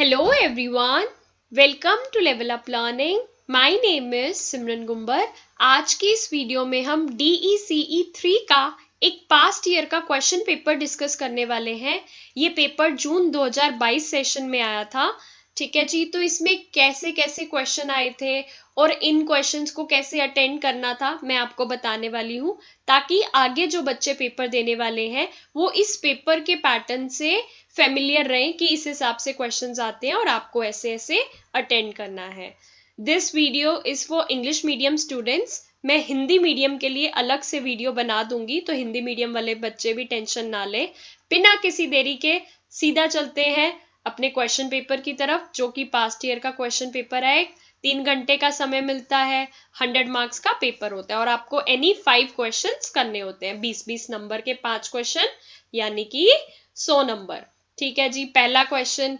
Hello everyone, welcome to Level Up Learning. My name is सिमरन गुम्बर. आज की इस video में हम DECE 3 का एक पास्ट ईयर का क्वेश्चन पेपर डिस्कस करने वाले हैं. ये पेपर जून 2022 सेशन में आया था. ठीक है जी, तो इसमें कैसे कैसे क्वेश्चन आए थे और इन क्वेश्चंस को कैसे अटेंड करना था मैं आपको बताने वाली हूँ, ताकि आगे जो बच्चे पेपर देने वाले हैं वो इस पेपर के पैटर्न से फेमिलियर रहें कि इस हिसाब से क्वेश्चंस आते हैं और आपको ऐसे ऐसे अटेंड करना है. This video is for English medium students. मैं हिंदी मीडियम के लिए अलग से वीडियो बना दूंगी, तो हिंदी मीडियम वाले बच्चे भी टेंशन ना लें. बिना किसी देरी के सीधा चलते हैं अपने क्वेश्चन पेपर की तरफ, जो कि पास्ट ईयर का क्वेश्चन पेपर है. 3 घंटे का समय मिलता है, 100 मार्क्स का पेपर होता है और आपको एनी 5 क्वेश्चंस करने होते हैं. 20-20 नंबर के 5 क्वेश्चन, यानी कि 100 नंबर. ठीक है जी, पहला क्वेश्चन.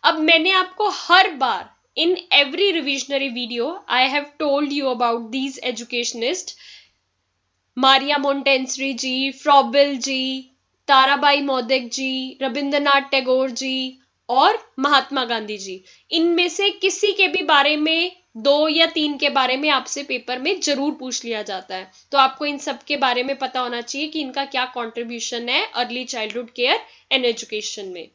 अब मैंने आपको हर बार in every revisionary video I have told you about these educationist, Maria Montessori ji, Froebel ji, Tarabai Modak ji, Rabindranath Tagore ji और महात्मा गांधी जी. इनमें से किसी के भी बारे में 2 या 3 के बारे में आपसे पेपर में जरूर पूछ लिया जाता है, तो आपको इन सब के बारे में पता होना चाहिए कि इनका क्या कंट्रीब्यूशन है early childhood care and education में.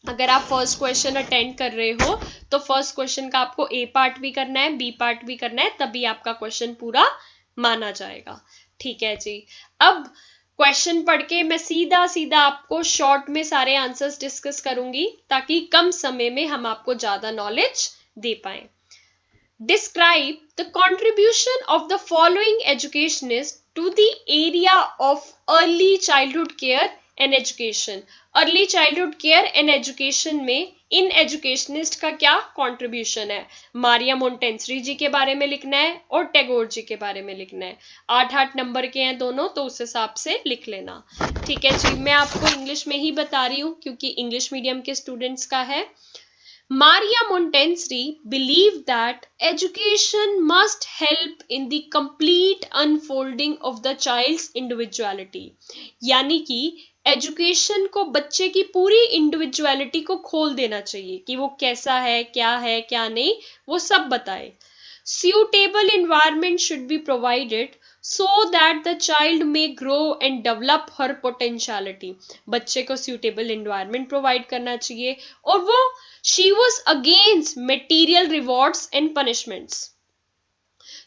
अगर आप फर्स्ट क्वेश्चन अटेंड कर रहे हो तो फर्स्ट क्वेश्चन का आपको ए पार्ट भी करना है, बी पार्ट भी करना है, तभी आपका क्वेश्चन पूरा माना जाएगा. ठीक है जी, अब क्वेश्चन पढ़ के मैं सीधा सीधा आपको शॉर्ट में सारे आंसर्स डिस्कस करूंगी, ताकि कम समय में हम आपको ज्यादा नॉलेज दे पाए. Describe the contribution of the following educationists to the area of early childhood care and education. Early childhood care and education में इन एजुकेशनिस्ट का क्या कंट्रीब्यूशन है. मारिया मोंटेसरी जी के बारे में लिखना है और टैगोर जी के बारे में लिखना है. 8-8 नंबर के हैं दोनों, तो उस हिसाब से लिख लेना. ठीक है जी, मैं आपको इंग्लिश में ही बता रही हूँ क्योंकि इंग्लिश मीडियम के स्टूडेंट्स का है. Maria Montessori believed that education must help in the complete unfolding of the child's individuality. यानी कि एजुकेशन को बच्चे की पूरी इंडिविजुअलिटी को खोल देना चाहिए कि वो कैसा है क्या नहीं, वो सब बताए. Suitable environment should be provided so that the child may grow and develop her potentiality. बच्चे को suitable environment provide करना चाहिए. और वो she was against material rewards and punishments.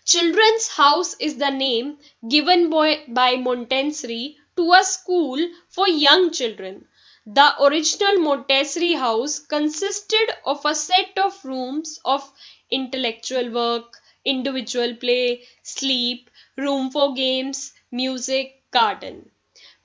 Children's House is the name given by Montessori to a school for young children. The original Montessori house consisted of a set of rooms of intellectual work, individual play, sleep, room for games, music, garden.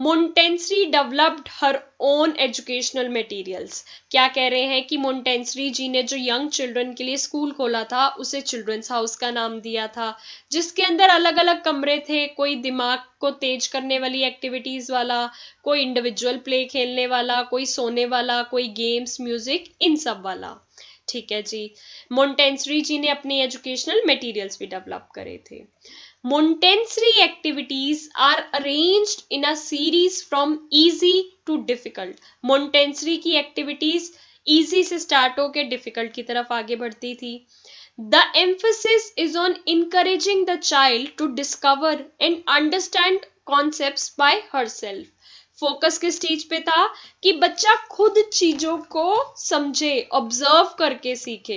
Montessori developed her own educational materials. क्या कह रहे हैं कि Montessori जी ने जो young children के लिए school खोला था उसे चिल्ड्रंस हाउस का नाम दिया था, जिसके अंदर अलग अलग कमरे थे. कोई दिमाग को तेज करने वाली एक्टिविटीज वाला, कोई इंडिविजुअल प्ले खेलने वाला, कोई सोने वाला, कोई गेम्स, म्यूजिक, इन सब वाला. ठीक है जी, मोंटेसरी जी ने अपनी एजुकेशनल मटेरियल्स भी डेवलप करे थे. Montessori activities are arranged in a series from easy to difficult. Montessori की activities easy से start होके difficult की तरफ आगे बढ़ती थी. The emphasis is on encouraging the child to discover and understand concepts by herself. Focus किस चीज पे था कि बच्चा खुद चीजों को समझे, ऑब्जर्व करके सीखे.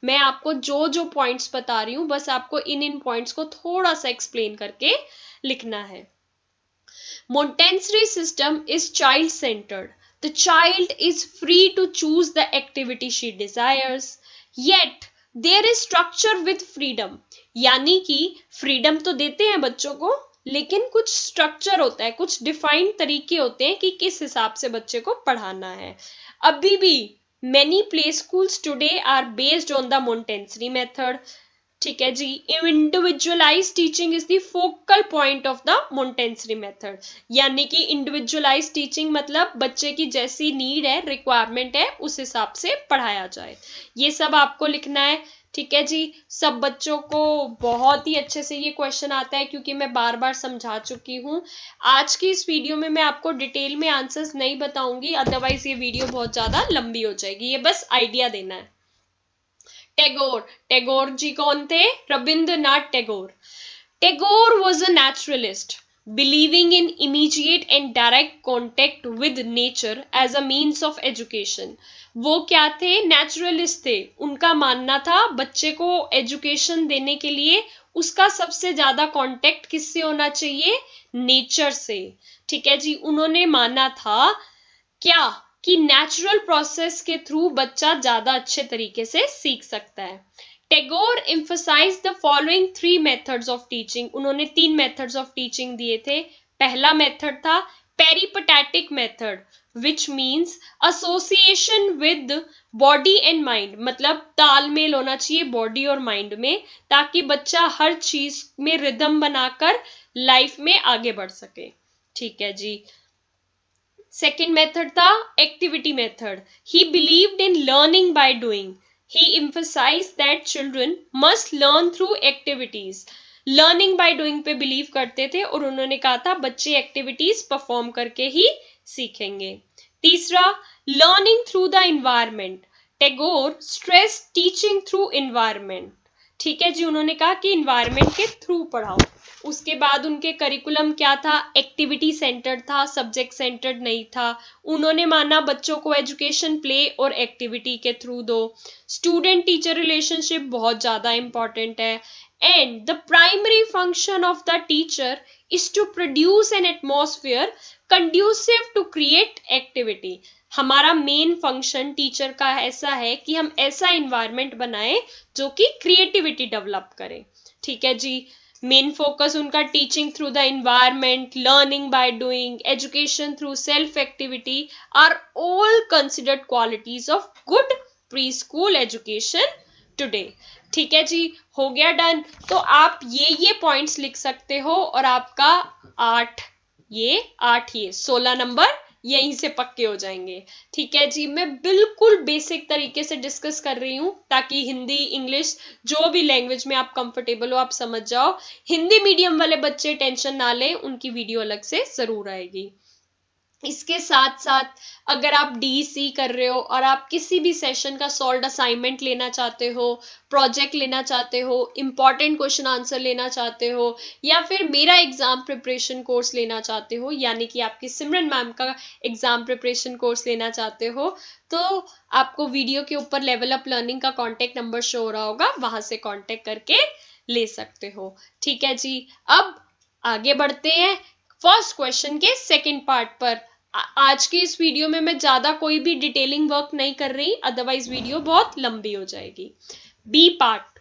मैं आपको जो जो पॉइंट्स बता रही हूं, बस आपको इन पॉइंट्स को थोड़ा सा एक्सप्लेन करके लिखना है. Montessori system is child centered. The child is free to choose the activity she desires, yet there is structure with freedom. यानी कि फ्रीडम तो देते हैं बच्चों को, लेकिन कुछ स्ट्रक्चर होता है, कुछ डिफाइंड तरीके होते हैं कि किस हिसाब से बच्चे को पढ़ाना है. अभी भी many play schools today are based on the Montessori method. ठीक है जी, individualized teaching is the focal point of the Montessori method. यानी कि इंडिविजुअलाइज्ड टीचिंग मतलब बच्चे की जैसी नीड है, रिक्वायरमेंट है, उस हिसाब से पढ़ाया जाए. ये सब आपको लिखना है. ठीक है जी, सब बच्चों को बहुत ही अच्छे से ये क्वेश्चन आता है क्योंकि मैं बार बार समझा चुकी हूँ। आज की इस वीडियो में मैं आपको डिटेल में आंसर्स नहीं बताऊंगी, अदरवाइज ये वीडियो बहुत ज्यादा लंबी हो जाएगी। ये बस आइडिया देना है। टैगोर, टैगोर जी कौन थे? Rabindranath Tagore. Tagore was a naturalist, believing in immediate and direct contact with nature as a means of education. वो क्या थे? नेचुरलिस्ट थे। उनका मानना था बच्चे को एजुकेशन देने के लिए उसका सबसे ज्यादा कांटेक्ट किससे होना चाहिए? नेचर से। ठीक है जी, उन्होंने माना था क्या कि नेचुरल प्रोसेस के थ्रू बच्चा ज्यादा अच्छे तरीके से सीख सकता है। Tagore emphasized the following three methods of teaching. उन्होंने 3 methods of teaching दिए थे। पहला मेथड था peripatetic method, which means association with body and mind, मतलब तालमेल होना चाहिए बॉडी और माइंड में, ताकि बच्चा हर चीज में रिदम बनाकर लाइफ में आगे बढ़ सके। ठीक है जी। सेकेंड मेथड था activity method. He believed in learning by doing. He emphasized that children must learn through activities. Learning by doing पे बिलीव करते थे और उन्होंने कहा था बच्चे एक्टिविटीज परफॉर्म करके ही सीखेंगे। तीसरा, learning through the environment. Tagore stress teaching through environment. ठीक है जी, उन्होंने कहा कि एनवायरमेंट के थ्रू पढ़ाओ। उसके बाद उनके करिकुलम क्या था? एक्टिविटी सेंटर्ड था, सब्जेक्ट सेंटर्ड नहीं था। उन्होंने माना बच्चों को एजुकेशन प्ले और एक्टिविटी के थ्रू दो। स्टूडेंट टीचर रिलेशनशिप बहुत ज्यादा इंपॉर्टेंट है। And the primary function of the teacher is to produce an atmosphere conducive to create activity. हमारा मेन फंक्शन टीचर का ऐसा है कि हम ऐसा एनवायरनमेंट बनाएं जो कि क्रिएटिविटी डेवलप करे। ठीक है जी, मेन फोकस उनका teaching through the environment, learning by doing, education through self activity are all considered qualities of good preschool education today. ठीक है जी, हो गया डन। तो आप ये पॉइंट्स लिख सकते हो और आपका 8 ये 16 नंबर यहीं से पक्के हो जाएंगे। ठीक है जी, मैं बिल्कुल बेसिक तरीके से डिस्कस कर रही हूं ताकि हिंदी इंग्लिश जो भी लैंग्वेज में आप कंफर्टेबल हो आप समझ जाओ। हिंदी मीडियम वाले बच्चे टेंशन ना लें, उनकी वीडियो अलग से जरूर आएगी। इसके साथ साथ अगर आप डीसी कर रहे हो और आप किसी भी सेशन का सॉल्व असाइनमेंट लेना चाहते हो, प्रोजेक्ट लेना चाहते हो, इंपॉर्टेंट क्वेश्चन आंसर लेना चाहते हो, या फिर मेरा एग्जाम प्रिपरेशन कोर्स लेना चाहते हो, यानी कि आपकी सिमरन मैम का एग्जाम प्रिपरेशन कोर्स लेना चाहते हो, तो आपको वीडियो के ऊपर लेवल अप लर्निंग का कॉन्टेक्ट नंबर शो हो रहा होगा, वहां से कॉन्टेक्ट करके ले सकते हो। ठीक है जी, अब आगे बढ़ते हैं फर्स्ट क्वेश्चन के सेकेंड पार्ट पर। आज की इस वीडियो में मैं ज्यादा कोई भी डिटेलिंग वर्क नहीं कर रही, अदरवाइज वीडियो बहुत लंबी हो जाएगी। B part,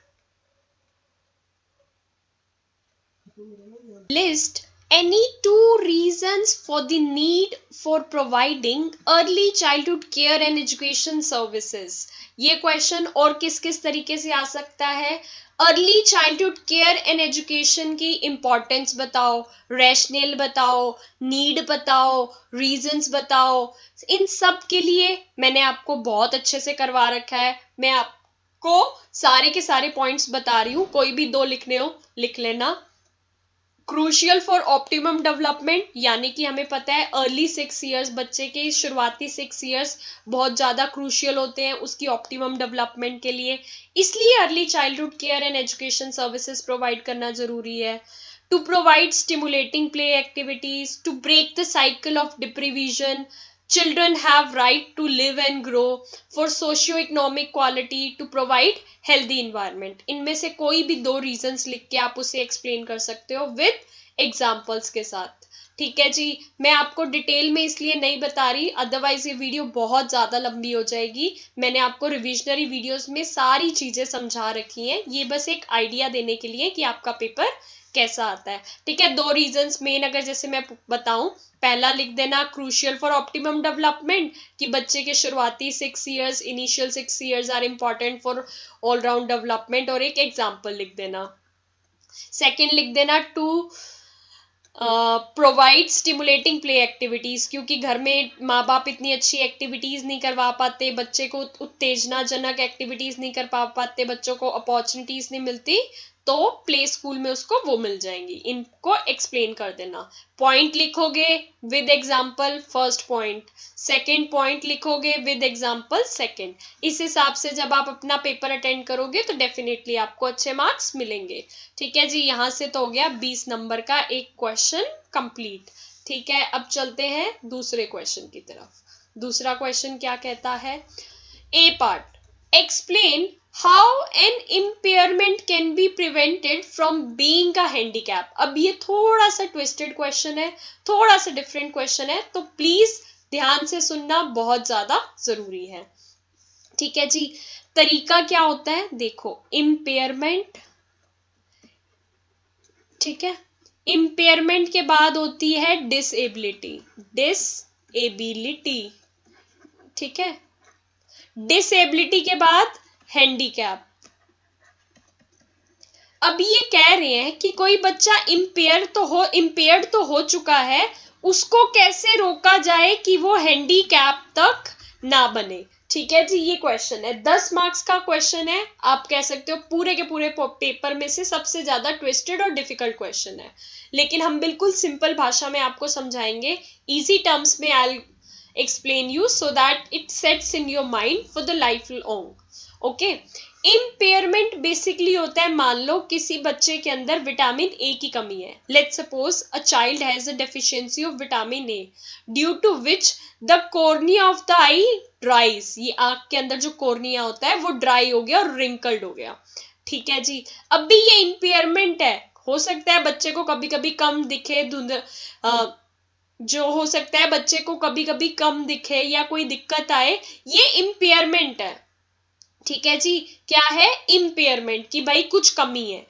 list any two reasons for the need for providing early childhood care and education services. ये क्वेश्चन और किस किस तरीके से आ सकता है? Early childhood care and education की इंपॉर्टेंस बताओ, रैशनल बताओ, नीड बताओ, रीजंस बताओ। इन सब के लिए मैंने आपको बहुत अच्छे से करवा रखा है। मैं आपको सारे के सारे पॉइंट्स बता रही हूं, कोई भी 2 लिखने हो लिख लेना। क्रूशियल फॉर ऑप्टिमम डेवलपमेंट, यानी कि हमें पता है अर्ली 6 ईयर्स, बच्चे के शुरुआती 6 ईयर्स बहुत ज्यादा क्रूशियल होते हैं उसकी ऑप्टिमम डेवलपमेंट के लिए, इसलिए early childhood care and education services provide करना जरूरी है। To provide stimulating play activities, to break the cycle of deprivation, children have right to live and grow, for socio-economic quality, to provide healthy environment। इनमें से कोई भी 2 reasons लिख के आप उसे एक्सप्लेन कर सकते हो विद एग्जांपल्स के साथ। ठीक है जी, मैं आपको डिटेल में इसलिए नहीं बता रही, अदरवाइज ये वीडियो बहुत ज्यादा लंबी हो जाएगी। मैंने आपको रिविजनरी वीडियोस में सारी चीजें समझा रखी हैं, ये बस एक आइडिया देने के लिए कि आपका पेपर कैसा आता है। ठीक है, 2 रीजंस मेन अगर जैसे मैं बताऊं, पहला लिख देना क्रूशियल फॉर ऑप्टिमम डेवलपमेंट, कि बच्चे के शुरुआती 6 years, initial 6 years are important for all round development, और एक एग्जांपल लिख देना। सेकंड लिख देना to provide stimulating play activities, क्योंकि घर में माँ बाप इतनी अच्छी एक्टिविटीज नहीं करवा पाते, बच्चे को उत्तेजनाजनक एक्टिविटीज नहीं कर पाते, बच्चों को अपॉर्चुनिटीज नहीं मिलती, तो प्ले स्कूल में उसको वो मिल जाएंगी। इनको एक्सप्लेन कर देना। पॉइंट लिखोगे with example first point, second point लिखोगे विद एग्जाम्पल सेकेंड। इस हिसाब से जब आप अपना पेपर अटेंड करोगे तो डेफिनेटली आपको अच्छे मार्क्स मिलेंगे। ठीक है जी, यहां से तो हो गया 20 नंबर का एक क्वेश्चन कंप्लीट। ठीक है, अब चलते हैं दूसरे क्वेश्चन की तरफ। दूसरा क्वेश्चन क्या कहता है? A part, explain how an impairment can be prevented from being a handicap. अब ये थोड़ा सा ट्विस्टेड क्वेश्चन है, थोड़ा सा डिफरेंट क्वेश्चन है, तो प्लीज ध्यान से सुनना बहुत ज्यादा जरूरी है। ठीक है जी, तरीका क्या होता है देखो, इम्पेयरमेंट, ठीक है, इम्पेयरमेंट के बाद होती है डिसेबिलिटी, डिसेबिलिटी, ठीक है, डिसेबिलिटी के बाद हैंडीकैप। अब ये कह रहे हैं कि कोई बच्चा इम्पेयर्ड तो हो चुका है, उसको कैसे रोका जाए कि वो हैंडीकैप तक ना बने। ठीक है जी, ये क्वेश्चन है, 10 मार्क्स का क्वेश्चन है। आप कह सकते हो पूरे के पूरे पेपर में से सबसे ज्यादा ट्विस्टेड और डिफिकल्ट क्वेश्चन है, लेकिन हम बिल्कुल सिंपल भाषा में आपको समझाएंगे, इजी टर्म्स में। आई explain you so that it sets in your mind for the lifelong. Okay, impairment basically होता है, मान लो किसी बच्चे के अंदर विटामिन ए की कमी है। Let's suppose a child has a deficiency of vitamin A due to which the cornea of the eye dries. ये आंख के अंदर जो कॉर्निया होता है वो ड्राई हो गया और रिंकल्ड हो गया। ठीक है जी, अब भी ये इम्पेयरमेंट है। हो सकता है बच्चे को कभी कभी कम दिखे, जो हो सकता है बच्चे को कभी कभी कम दिखे या कोई दिक्कत आए, ये इम्पेयरमेंट है। ठीक है जी, क्या है? इम्पेयरमेंट, कि भाई कुछ कमी है।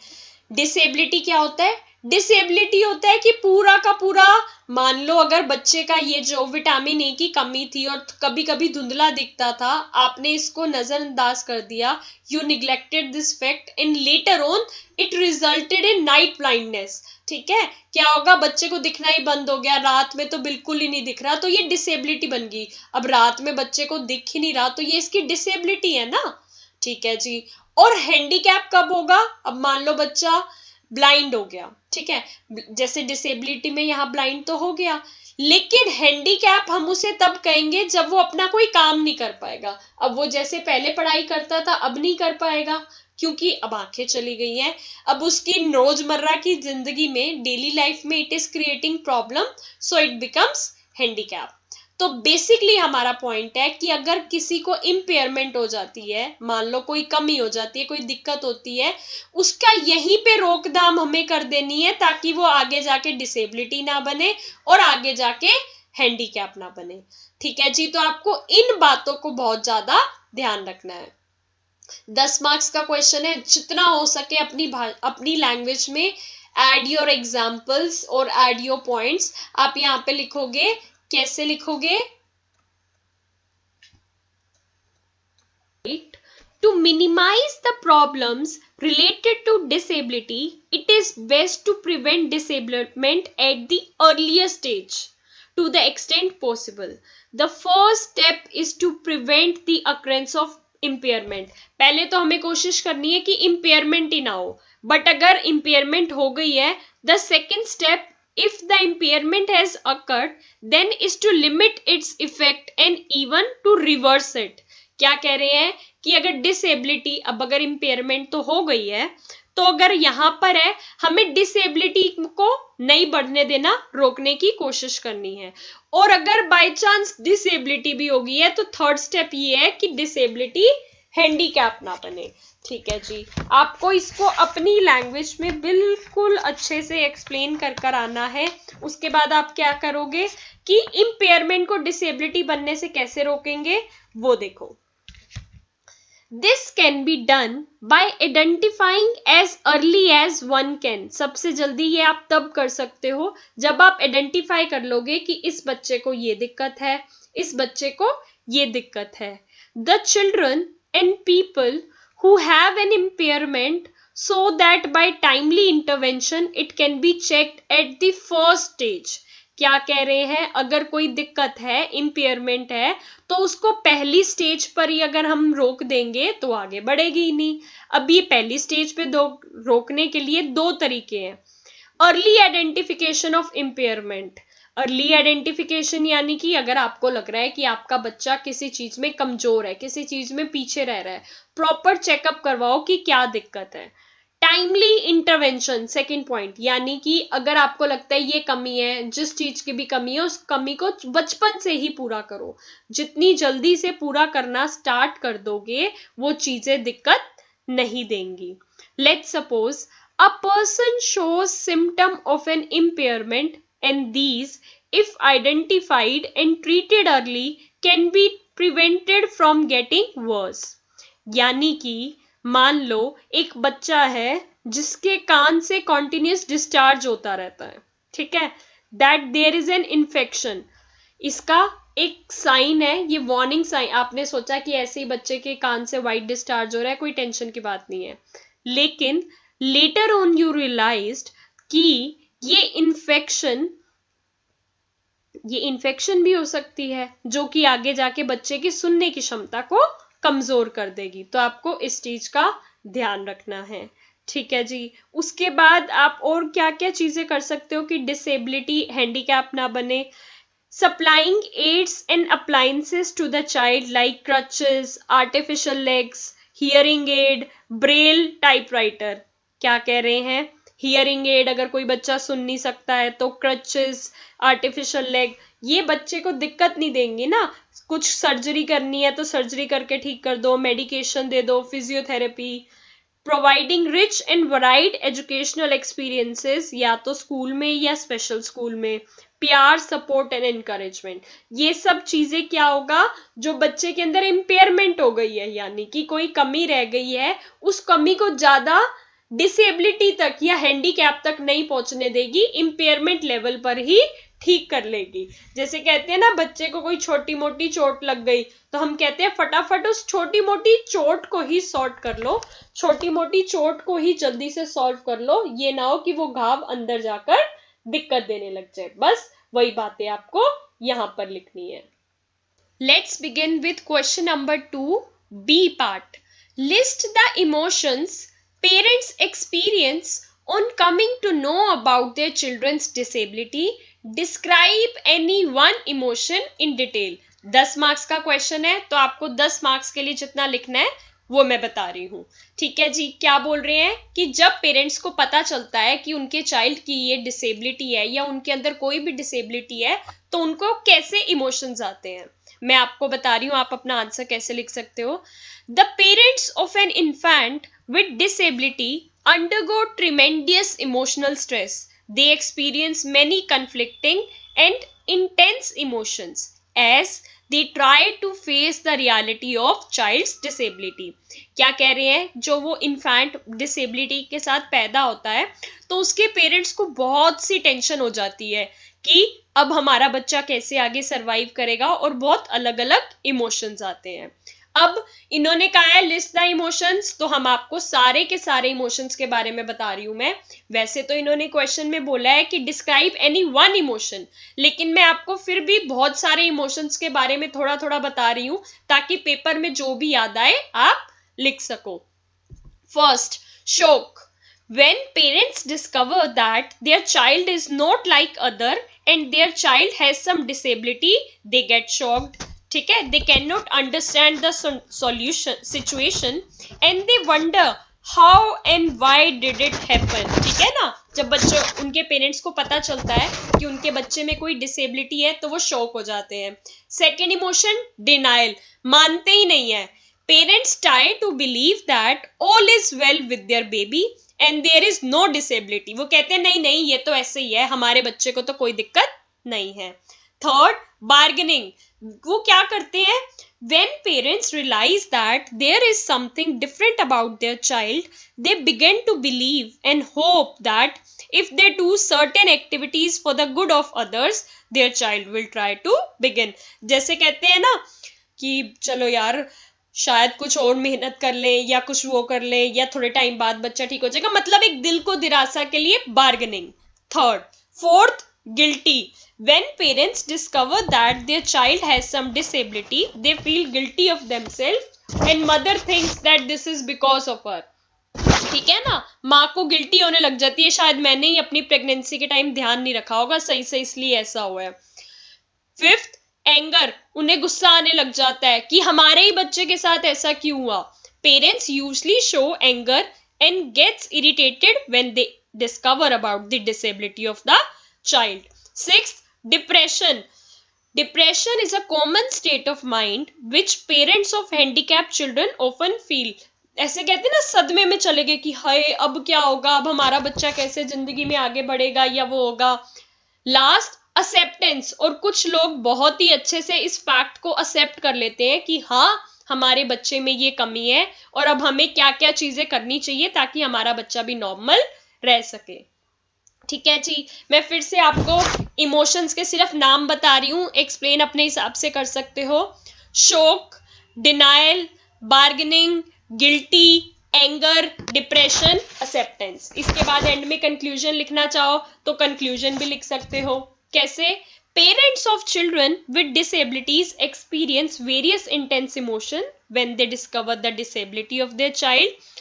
डिसेबिलिटी क्या होता है? डिसेबिलिटी होता है कि पूरा का पूरा, मान लो अगर बच्चे का ये जो विटामिन ए की कमी थी और कभी कभी धुंधला दिखता था, आपने इसको नजरअंदाज कर दिया, you neglected this fact and later on it resulted in night blindness. ठीक है, क्या होगा? बच्चे को दिखना ही बंद हो गया, रात में तो बिल्कुल ही नहीं दिख रहा, तो ये डिसेबिलिटी बन गई। अब रात में बच्चे को दिख ही नहीं रहा, तो ये इसकी डिसेबिलिटी है ना। ठीक है जी, और हैंडीकैप कब होगा? अब मान लो बच्चा ब्लाइंड हो गया, ठीक है, जैसे डिसेबिलिटी में यहाँ ब्लाइंड तो हो गया, लेकिन हैंडीकैप हम उसे तब कहेंगे जब वो अपना कोई काम नहीं कर पाएगा। अब वो जैसे पहले पढ़ाई करता था अब नहीं कर पाएगा, क्योंकि अब आंखें चली गई हैं। अब उसकी रोजमर्रा की जिंदगी में, डेली लाइफ में it is creating problem, so it becomes handicap. तो बेसिकली हमारा पॉइंट है कि अगर किसी को इम्पेयरमेंट हो जाती है, मान लो कोई कमी हो जाती है, कोई दिक्कत होती है, उसका यहीं पे रोकथाम हमें कर देनी है, ताकि वो आगे जाके डिसेबिलिटी ना बने और आगे जाके हैंडीकैप ना बने। ठीक है जी, तो आपको इन बातों को बहुत ज्यादा ध्यान रखना है। 10 मार्क्स का क्वेश्चन है, जितना हो सके अपनी लैंग्वेज में एड योर एग्जाम्पल्स और एड योर पॉइंट्स। आप यहाँ पे लिखोगे, कैसे लिखोगे? To minimize the problems related to disability, it is best to prevent disablement at the earliest stage to the extent possible. The first step is to prevent the occurrence of impairment. पहले तो हमें कोशिश करनी है कि impairment ही ना हो, but अगर impairment हो गई है, the second step, if the impairment has occurred, then is to limit its effect and even to reverse it. क्या कह रहे हैं कि अगर डिसेबिलिटी, अब अगर इम्पेयरमेंट तो हो गई है, तो अगर यहां पर है, हमें डिसेबिलिटी को नहीं बढ़ने देना, रोकने की कोशिश करनी है। और अगर बाय चांस डिसेबिलिटी भी हो गई है, तो थर्ड स्टेप ये है कि डिसेबिलिटी हैंडीकैप ना बने। ठीक है जी, आपको इसको अपनी लैंग्वेज में बिल्कुल अच्छे से एक्सप्लेन कर आना है। उसके बाद आप क्या करोगे कि इम्पेयरमेंट को डिसेबिलिटी बनने से कैसे रोकेंगे, वो देखो। This can be done by identifying as early as one can. सबसे जल्दी ये आप तब कर सकते हो जब आप आइडेंटिफाई कर लोगे कि इस बच्चे को ये दिक्कत है, इस बच्चे को ये दिक्कत है। The children and people who have an impairment so that by timely intervention it can be checked at the first stage. क्या कह रहे हैं, अगर कोई दिक्कत है, इम्पेयरमेंट है, तो उसको पहली स्टेज पर ही अगर हम रोक देंगे तो आगे बढ़ेगी ही नहीं. अब ये पहली स्टेज पे रोकने के लिए दो तरीके हैं. Early identification of impairment. Early identification यानी कि अगर आपको लग रहा है कि आपका बच्चा किसी चीज में कमजोर है, किसी चीज में पीछे रह रहा है, प्रॉपर चेकअप करवाओ कि क्या दिक्कत है. टाइमली इंटरवेंशन, सेकेंड पॉइंट, यानी कि अगर आपको लगता है ये कमी है, जिस चीज की भी कमी है, उस कमी को बचपन से ही पूरा करो. जितनी जल्दी से पूरा करना स्टार्ट कर दोगे वो चीजें दिक्कत नहीं देंगी. Let's suppose a person shows symptom of an impairment, and these, if identified and treated early, can be prevented from getting worse. यानी कि मान लो एक बच्चा है जिसके कान से कॉन्टिन्यूस डिस्चार्ज होता रहता है, ठीक है, that there is an infection. इसका एक साइन है, ये वार्निंग साइन. आपने सोचा कि ऐसे ही बच्चे के कान से वाइट डिस्चार्ज हो रहा है, कोई टेंशन की बात नहीं है, लेकिन लेटर ऑन यू रियलाइज्ड कि ये इन्फेक्शन भी हो सकती है जो कि आगे जाके बच्चे की सुनने की क्षमता को कमजोर कर देगी. तो आपको इस चीज का ध्यान रखना है, ठीक है जी. उसके बाद आप और क्या क्या चीजें कर सकते हो कि डिसेबिलिटी, हैंडीकैप ना बने. Supplying aids and appliances to the child like crutches, artificial legs, hearing aid, braille typewriter. क्या कह रहे हैं, हियरिंग एड, अगर कोई बच्चा सुन नहीं सकता है तो क्रचेस, आर्टिफिशियल लेग, ये बच्चे को दिक्कत नहीं देंगे ना. कुछ सर्जरी करनी है तो सर्जरी करके ठीक कर दो, मेडिकेशन दे दो, physiotherapy. Providing rich and varied educational experiences, या तो स्कूल में या स्पेशल स्कूल में. प्यार, सपोर्ट एंड एनकरेजमेंट. ये सब चीजें क्या होगा, जो बच्चे के अंदर इम्पेयरमेंट हो गई है, यानी कि कोई कमी रह गई है, उस कमी को ज्यादा डिसेबिलिटी तक या हैंडीकैप तक नहीं पहुंचने देगी, इंपेयरमेंट लेवल पर ही ठीक कर लेगी. जैसे कहते हैं ना, बच्चे को कोई छोटी मोटी चोट लग गई तो हम कहते हैं फटाफट उस छोटी मोटी चोट को ही सॉर्ट कर लो, छोटी मोटी चोट को ही जल्दी से सॉल्व कर लो, ये ना हो कि वो घाव अंदर जाकर दिक्कत देने लग जाए. बस वही बातें आपको यहां पर लिखनी है. Let's begin with question number 2, B part. List the emotions parents experience on coming to know about their children's disability. Describe any one emotion in detail. 10 marks का क्वेश्चन है, तो आपको 10 मार्क्स के लिए जितना लिखना है वो मैं बता रही हूँ, ठीक है जी. क्या बोल रहे हैं कि जब पेरेंट्स को पता चलता है कि उनके चाइल्ड की ये डिसेबिलिटी है या उनके अंदर कोई भी डिसेबिलिटी है, तो उनको कैसे इमोशंस आते हैं. मैं आपको बता रही हूँ, आप अपना आंसर कैसे लिख सकते हो. The parents of an infant with disability undergo tremendous emotional stress. They experience many conflicting and intense emotions as they try to face the reality of child's disability. क्या कह रहे हैं, जो वो इन्फेंट डिसेबिलिटी के साथ पैदा होता है तो उसके पेरेंट्स को बहुत सी टेंशन हो जाती है कि अब हमारा बच्चा कैसे आगे सरवाइव करेगा, और बहुत अलग अलग इमोशंस आते हैं. अब इन्होंने कहा है लिस्ट द इमोशंस, तो हम आपको सारे के सारे इमोशंस के बारे में बता रही हूं मैं. वैसे तो इन्होंने क्वेश्चन में बोला है कि डिस्क्राइब एनी वन इमोशन, लेकिन मैं आपको फिर भी बहुत सारे इमोशंस के बारे में थोड़ा थोड़ा बता रही हूं ताकि पेपर में जो भी याद आए आप लिख सको. फर्स्ट, शोक. When parents discover that their child is not like other and their child has some disability, they get shocked. ठीक है, they cannot understand the solution situation and they wonder how and why did it happen. ठीक है ना, जब बच्चों उनके parents को पता चलता है कि उनके बच्चे में कोई डिसेबिलिटी है तो वो शॉक हो जाते हैं. Second emotion, denial. मानते ही नहीं है. Parents try to believe that all is well with their baby and there is no disability. वो कहते हैं नहीं नहीं, ये तो ऐसे ही है, हमारे बच्चे को तो कोई दिक्कत नहीं है. Third, bargaining. वो क्या करते हैं, when parents realize that there is something different about their child, they begin to believe and hope that if they do certain activities for the good of others, their child will try to begin. जैसे कहते हैं ना कि चलो यार शायद कुछ और मेहनत कर ले या कुछ वो कर ले या थोड़े टाइम बाद बच्चा ठीक हो जाएगा, मतलब एक दिल को दिलासा के लिए bargaining. Third, fourth, guilty. When parents discover that their child has some disability, they feel guilty of themselves and mother thinks that this is because of her. ठीक है ना, माँ को गिल्टी होने लग जाती है, शायद मैंने ही अपनी प्रेगनेंसी के टाइम ध्यान नहीं रखा होगा सही से, इसलिए ऐसा हुआ है। Fifth, anger. उन्हें गुस्सा आने लग जाता है कि हमारे ही बच्चे के साथ ऐसा क्यों हुआ। Parents usually show anger and gets irritated when they discover about the disability of the child. Sixth, depression. Depression is a common state of mind which parents of handicapped children often feel. ऐसे कहते हैं ना, सदमे में चले गए कि हाय अब क्या होगा, अब हमारा बच्चा कैसे जिंदगी में आगे बढ़ेगा या वो होगा। Last, acceptance. और कुछ लोग बहुत ही अच्छे से इस फैक्ट को एक्सेप्ट कर लेते हैं कि हाँ हमारे बच्चे में ये कमी है और अब हमें क्या क्या चीजें करनी चाहिए ताकि हमारा बच्चा भी नॉर्मल रह सके। ठीक है जी, मैं फिर से आपको इमोशंस के सिर्फ नाम बता रही हूं, एक्सप्लेन अपने हिसाब से कर सकते हो। शोक, denial, bargaining, guilty, anger, depression, acceptance. इसके बाद एंड में कंक्लूजन लिखना चाहो तो कंक्लूजन भी लिख सकते हो। कैसे? Parents of children with disabilities experience various intense emotion when they discover the disability of their child.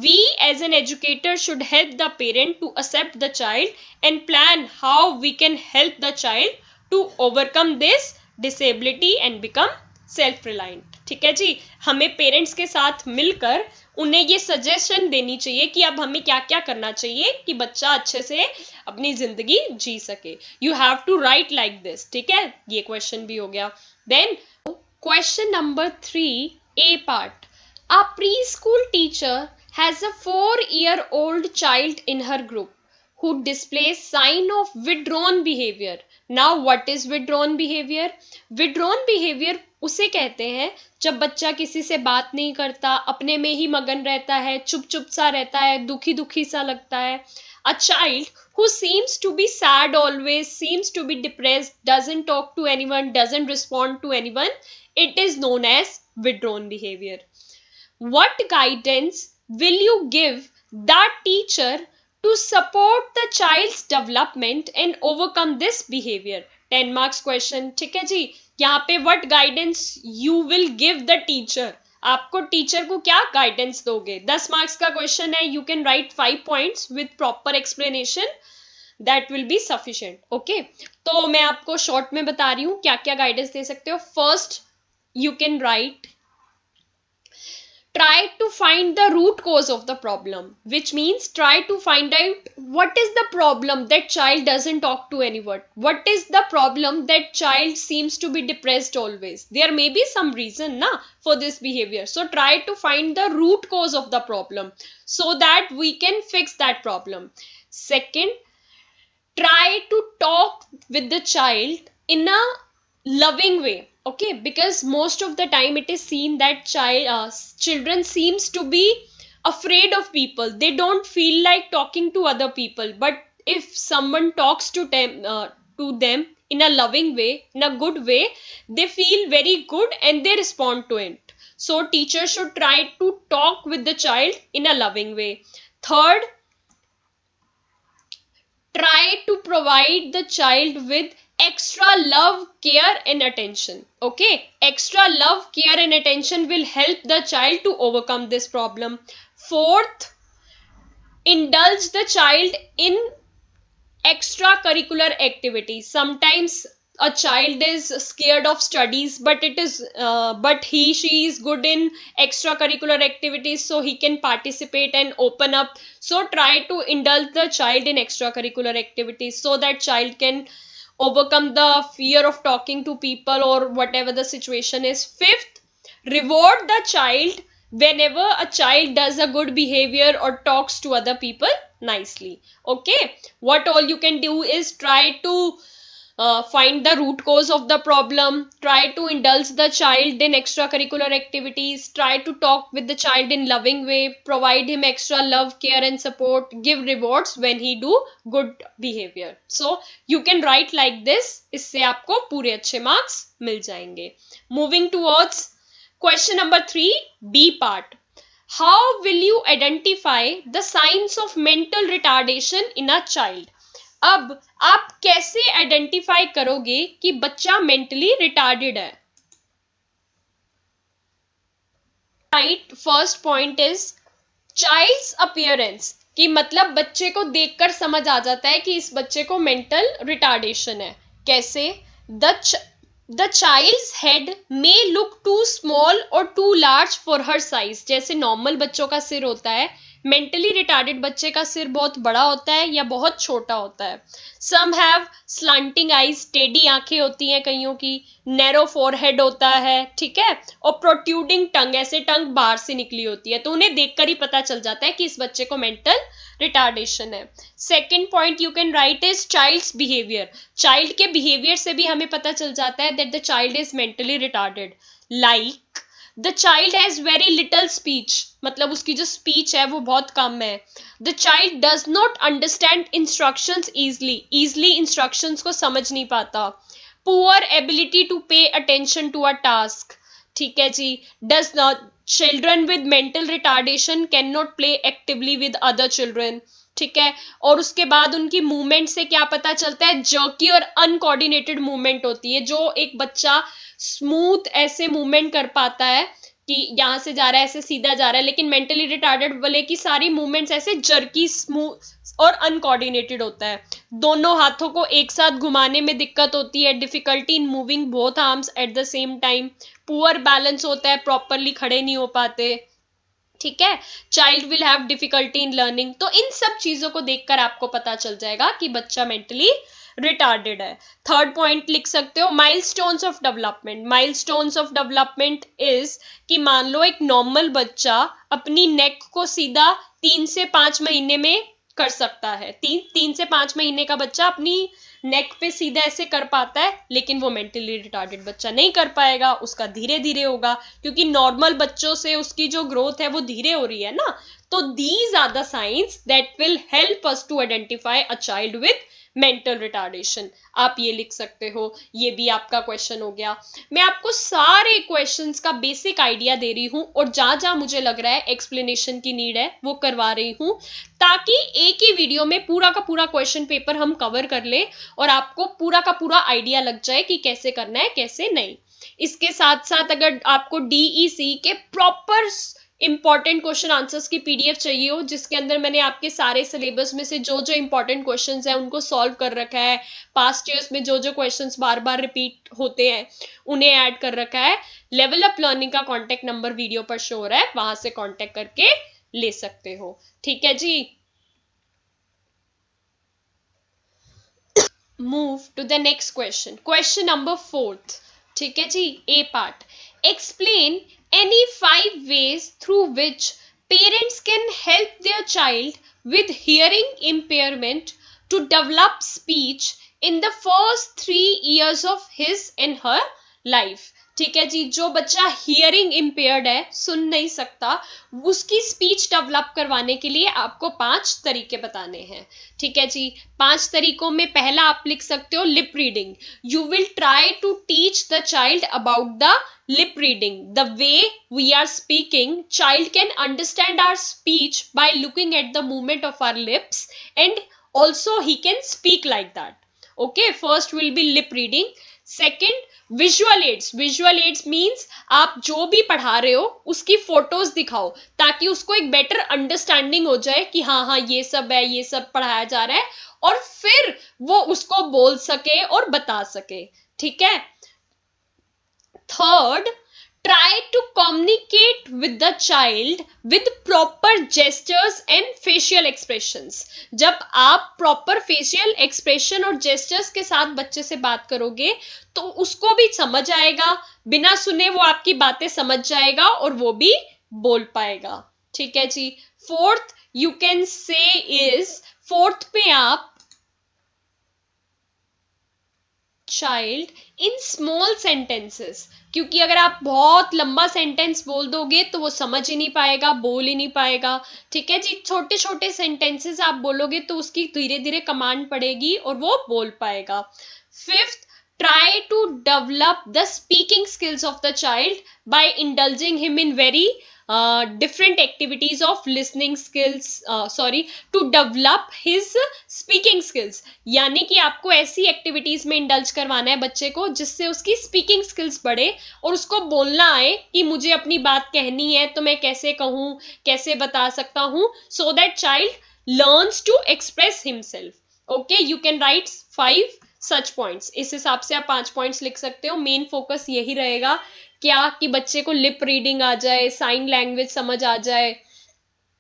We as an educator should help the parent to accept the child and plan how we can help the child to overcome this disability and become self-reliant. ठीक है जी, हमें parents के साथ मिलकर उन्हें ये suggestion देनी चाहिए कि अब हमें क्या क्या करना चाहिए कि बच्चा अच्छे से अपनी जिंदगी जी सके। You have to write like this. ठीक है, ये क्वेश्चन भी हो गया। Then question number 3, A part. A pre school teacher has a 4-year-old child in her group who displays sign of withdrawn behavior. Now what is withdrawn behavior? Withdrawn behavior उसे कहते हैं जब बच्चा किसी से बात नहीं करता, अपने में ही मगन रहता है, चुप चुप सा रहता है, दुखी दुखी सा लगता है। A child who seems to be sad always, seems to be depressed, doesn't talk to anyone, doesn't respond to anyone, it is known as withdrawn behavior. What guidance will you give that teacher to support the child's development and overcome this behavior? 10 marks question. ठीक है जी, यहाँ पे what guidance you will give the teacher, आपको teacher को क्या guidance दोगे। 10 marks का question है। You can write 5 points with proper explanation, that will be sufficient. Okay, तो मैं आपको शॉर्ट में बता रही हूँ क्या क्या गाइडेंस दे सकते हो। First, you can right try to find the root cause of the problem, which means try to find out what is the problem that child doesn't talk to anyone, what is the problem that child seems to be depressed always. There may be some reason na for this behavior, so try to find the root cause of the problem so that we can fix that problem. Second, try to talk with the child in a loving way. Okay, because most of the time it is seen that children seems to be afraid of people, they don't feel like talking to other people, but if someone talks to them in a loving way, in a good way, they feel very good and they respond to it. So teachers should try to talk with the child in a loving way. Third, try to provide the child with extra love, care and attention. Okay, extra love, care and attention will help the child to overcome this problem. Fourth, indulge the child in extracurricular activities. Sometimes a child is scared of studies, but she is good in extracurricular activities, so he can participate and open up. So try to indulge the child in extracurricular activities so that child can overcome the fear of talking to people or whatever the situation is. Fifth, reward the child whenever a child does a good behavior or talks to other people nicely. Okay, what all you can do is try to find the root cause of the problem, try to indulge the child in extracurricular activities, try to talk with the child in loving way, provide him extra love, care and support, give rewards when he do good behavior. So you can write like this, इससे आपको पूरे अच्छे marks मिल जाएंगे. Moving towards question number 3 B part, how will you identify the signs of mental retardation in a child. अब आप कैसे identify करोगे कि बच्चा मेंटली रिटार्डेड है। Right, first point is child's appearance, कि मतलब बच्चे को देखकर समझ आ जाता है कि इस बच्चे को मेंटल रिटार्डेशन है। कैसे? The child's head may look too small और too large for her size. जैसे नॉर्मल बच्चों का सिर होता है, मेंटली रिटार्डेड बच्चे का सिर बहुत बड़ा होता है या बहुत छोटा होता है। सम हैव स्लांटिंग आईज, टेढ़ी आंखें होती हैं कईयों की, नैरो फोरहेड होता है, ठीक है, और प्रोट्रूडिंग टंग, ऐसे टंग बाहर से निकली होती है। तो उन्हें देखकर ही पता चल जाता है कि इस बच्चे को मेंटल रिटार्डेशन है। Second point you can write is child's behaviour. Child के बिहेवियर से भी हमें पता चल जाता है that the child is mentally retarded. Like the child has very little speech, मतलब उसकी जो स्पीच है वो बहुत कम है। The child does not understand instructions easily instructions को समझ नहीं पाता। Poor ability to pay attention to a task, ठीक है जी। Does not, children with mental retardation can not play actively with other children, ठीक है। और उसके बाद उनकी मूवमेंट से क्या पता चलता है, जर्की और अनकोऑर्डिनेटेड मूवमेंट होती है। जो एक बच्चा स्मूथ ऐसे मूवमेंट कर पाता है कि यहां से जा रहा है, ऐसे सीधा जा रहा है, लेकिन मेंटली रिटार्डेड वाले की सारी मूवमेंट्स ऐसे जर्की, स्मूथ और अनकोऑर्डिनेटेड होता है। दोनों हाथों को एक साथ घुमाने में दिक्कत होती है, difficulty in moving both arms at the same time, poor balance होता है, प्रॉपरली खड़े नहीं हो पाते, ठीक है। Child will have difficulty in learning. तो इन सब चीजों को देखकर आपको पता चल जाएगा कि बच्चा मेंटली रिटार्डेड है। थर्ड पॉइंट लिख सकते हो, milestones of development. Milestones of development is कि मान लो एक नॉर्मल बच्चा अपनी नेक को सीधा 3 से 5 महीने में कर सकता है। 3 से 5 महीने का बच्चा अपनी नेक पे सीधा ऐसे कर पाता है, लेकिन वो मेंटली रिटार्डेड बच्चा नहीं कर पाएगा, उसका धीरे धीरे होगा, क्योंकि नॉर्मल बच्चों से उसकी जो ग्रोथ है वो धीरे हो रही है ना। तो these are the signs that will help us to identify a child with mental retardation. आप ये लिख सकते हो, ये भी आपका क्वेश्चन हो गया। मैं आपको सारे क्वेश्चंस का बेसिक आइडिया दे रही हूं, और जहां जहां मुझे लग रहा है एक्सप्लेनेशन की नीड है वो करवा रही हूं, ताकि एक ही वीडियो में पूरा का पूरा क्वेश्चन पेपर हम कवर कर ले और आपको पूरा का पूरा आइडिया लग जाए कि कैसे करना है कैसे नहीं। इसके साथ साथ अगर आपको डीईसी के प्रॉपर इंपॉर्टेंट क्वेश्चन आंसर्स की पीडीएफ चाहिए हो, जिसके अंदर मैंने आपके सारे सिलेबस में से जो जो इंपॉर्टेंट क्वेश्चंस हैं उनको सॉल्व कर रखा है, पास्ट ईयर्स में जो जो क्वेश्चंस बार बार रिपीट होते हैं उन्हें ऐड कर रखा है, लेवल अप लर्निंग का कॉन्टेक्ट नंबर वीडियो पर शो हो रहा है, वहां से कॉन्टेक्ट करके ले सकते हो, ठीक है जी। Move to the next question, question number 4, ठीक है जी। A part, explain any 5 ways through which parents can help their child with hearing impairment to develop speech in the first 3 years of his and her life। ठीक है जी, जो बच्चा hearing impaired है, सुन नहीं सकता, उसकी स्पीच डेवलप करवाने के लिए आपको 5 तरीके बताने हैं, ठीक है जी। 5 तरीकों में पहला आप लिख सकते हो lip reading. You will try to teach the child about the lip reading. The way we are speaking, child can understand our speech by looking at the movement of our lips, and also he can speak like that. Okay, first will be lip reading. Second, visual aids. Visual aids means आप जो भी पढ़ा रहे हो उसकी photos दिखाओ, ताकि उसको एक बेटर अंडरस्टैंडिंग हो जाए कि हाँ हाँ ये सब है, ये सब पढ़ाया जा रहा है, और फिर वो उसको बोल सके और बता सके, ठीक है। Third, try to communicate with the child with proper gestures and facial expressions. जब आप proper facial expression और gestures के साथ बच्चे से बात करोगे तो उसको भी समझ आएगा, बिना सुने वो आपकी बातें समझ जाएगा और वो भी बोल पाएगा, ठीक है जी। Fourth you can say is, fourth पे आप चाइल्ड इन स्मॉल सेंटेंसेस, क्योंकि अगर आप बहुत लंबा सेंटेंस बोल दोगे तो वो समझ ही नहीं पाएगा, बोल ही नहीं पाएगा, ठीक है जी। छोटे छोटे सेंटेंसेस आप बोलोगे तो उसकी धीरे धीरे कमांड पड़ेगी और वो बोल पाएगा। Fifth, try to develop the speaking skills of the child by indulging him in very different activities of listening skills, to develop his speaking skills. यानी कि आपको ऐसी एक्टिविटीज में इंडल्ज करवाना है बच्चे को जिससे उसकी स्पीकिंग स्किल्स बढ़े और उसको बोलना आए कि मुझे अपनी बात कहनी है तो मैं कैसे कहूं, कैसे बता सकता हूं, so that child learns to express himself. Okay, you can write 5 such points. इस हिसाब से आप 5 पॉइंट्स लिख सकते हो। मेन फोकस यही रहेगा क्या कि बच्चे को लिप रीडिंग आ जाए, साइन लैंग्वेज समझ आ जाए।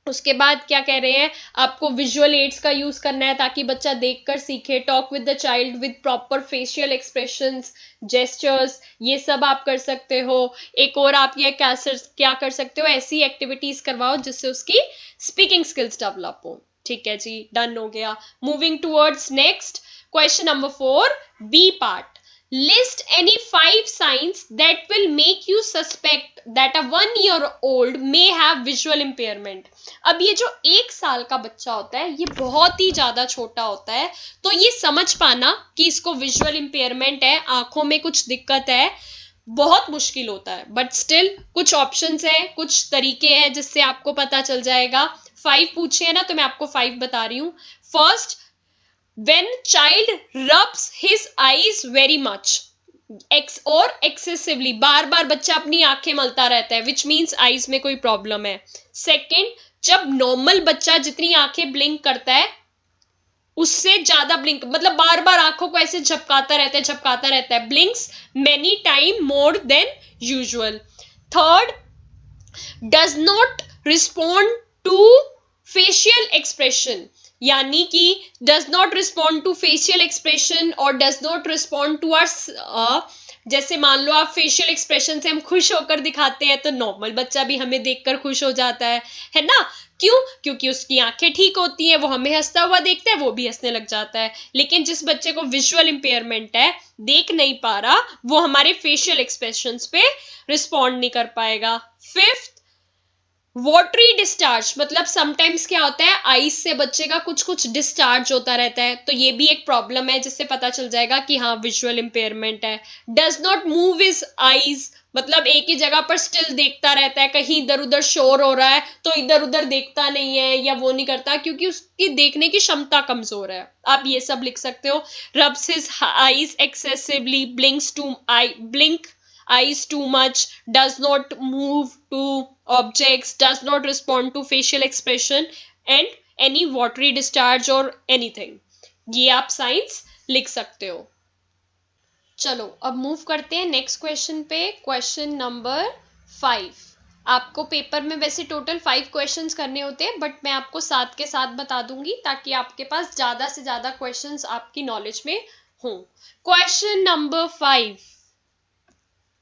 उसके बाद क्या कह रहे हैं, आपको विजुअल एड्स का यूज करना है ताकि बच्चा देखकर सीखे। Talk with the child with proper facial expressions, gestures, ये सब आप कर सकते हो। एक और आप ये क्या कर सकते हो, ऐसी एक्टिविटीज करवाओ जिससे उसकी स्पीकिंग स्किल्स डेवलप हो। ठीक है जी, डन हो गया। Moving towards next question number 4, B part. List any 5 signs that will make you suspect that a 1-year-old may have visual impairment। अब ये जो 1 साल का बच्चा होता है ये बहुत ही ज्यादा छोटा होता है, तो ये समझ पाना कि इसको विजुअल इम्पेयरमेंट है, आंखों में कुछ दिक्कत है, बहुत मुश्किल होता है। बट स्टिल कुछ ऑप्शंस है, कुछ तरीके हैं जिससे आपको पता चल जाएगा। 5 पूछे है ना, तो मैं आपको 5 बता रही हूँ। First, when child rubs his eyes very much और excessively, बार बार बच्चा अपनी आंखें मलता रहता है, which means eyes में कोई प्रॉब्लम है। सेकेंड, जब नॉर्मल बच्चा जितनी आंखें ब्लिंक करता है उससे ज्यादा ब्लिंक, मतलब बार बार आंखों को ऐसे झपकाता रहता है, blinks many time more than usual. Third, does not respond to facial expression, यानी कि does not respond to facial expression और does not respond to our, जैसे मान लो आप फेशियल एक्सप्रेशन से हम खुश होकर दिखाते हैं तो नॉर्मल बच्चा भी हमें देखकर खुश हो जाता है ना? क्यों? क्योंकि उसकी आंखें ठीक होती हैं, वो हमें हंसता हुआ देखता है, वो भी हंसने लग जाता है। लेकिन जिस बच्चे को विजुअल इंपेयरमेंट है, देख नहीं पा रहा, वो हमारे फेशियल एक्सप्रेशंस पे रिस्पॉन्ड नहीं कर पाएगा। फिफ्थ, वाटरी डिस्चार्ज, मतलब समटाइम्स क्या होता है, आईज से बच्चे का कुछ कुछ डिस्चार्ज होता रहता है, तो ये भी एक प्रॉब्लम है जिससे पता चल जाएगा कि हाँ विजुअल इंपेयरमेंट है। Does not move his eyes, मतलब एक ही जगह पर स्टिल देखता रहता है, कहीं इधर उधर शोर हो रहा है तो इधर उधर देखता नहीं है या वो नहीं करता क्योंकि उसकी देखने की क्षमता कमजोर है। आप ये सब लिख सकते हो। Rubs his eyes excessively, blink eyes too much, does not move to objects, does not respond to facial expression and any watery discharge or anything। ये आप साइंस लिख सकते हो। चलो अब मूव करते हैं नेक्स्ट क्वेश्चन पे। Question number 5। आपको पेपर में वैसे टोटल 5 क्वेश्चंस करने होते हैं, बट मैं आपको साथ के साथ बता दूंगी ताकि आपके पास ज्यादा से ज्यादा क्वेश्चंस आपकी नॉलेज में हों। Question number 5।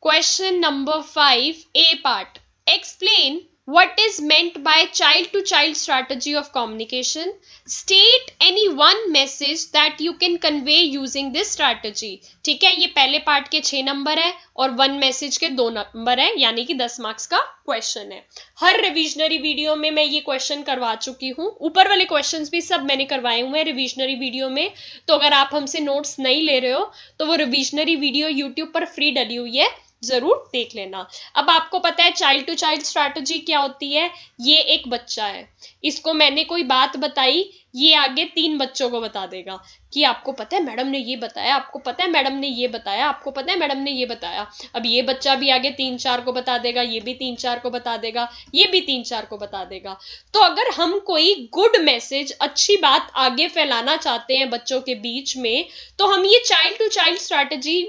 Question number 5, A part. Explain what is meant by child-to-child strategy of communication. State any one message that you can convey using this strategy. ठीक है, ये पहले पार्ट के 6 नंबर है और 1 मैसेज के 2 नंबर है, यानी कि 10 मार्क्स का क्वेश्चन है। हर रिविजनरी वीडियो में मैं ये क्वेश्चन करवा चुकी हूँ, ऊपर वाले क्वेश्चंस भी सब मैंने करवाए हुए हैं रिविजनरी वीडियो में। तो अगर आप हमसे नोट्स नहीं ले रहे हो तो वो रिविजनरी वीडियो यूट्यूब पर फ्री डली हुई है, जरूर देख लेना। अब आपको पता है चाइल्ड टू चाइल्ड स्ट्रैटेजी क्या होती है। ये एक बच्चा है, इसको मैंने कोई बात बताई, ये आगे 3 बच्चों को बता देगा कि आपको पता है मैडम ने ये बताया, आपको पता है मैडम ने ये बताया, आपको पता है मैडम ने ये बताया। अब ये बच्चा भी आगे 3-4 को बता देगा, ये भी 3-4 को बता देगा, ये भी 3-4 को बता देगा। तो अगर हम कोई गुड मैसेज, अच्छी बात आगे फैलाना चाहते हैं बच्चों के बीच में, तो हम ये चाइल्ड टू चाइल्ड स्ट्रैटेजी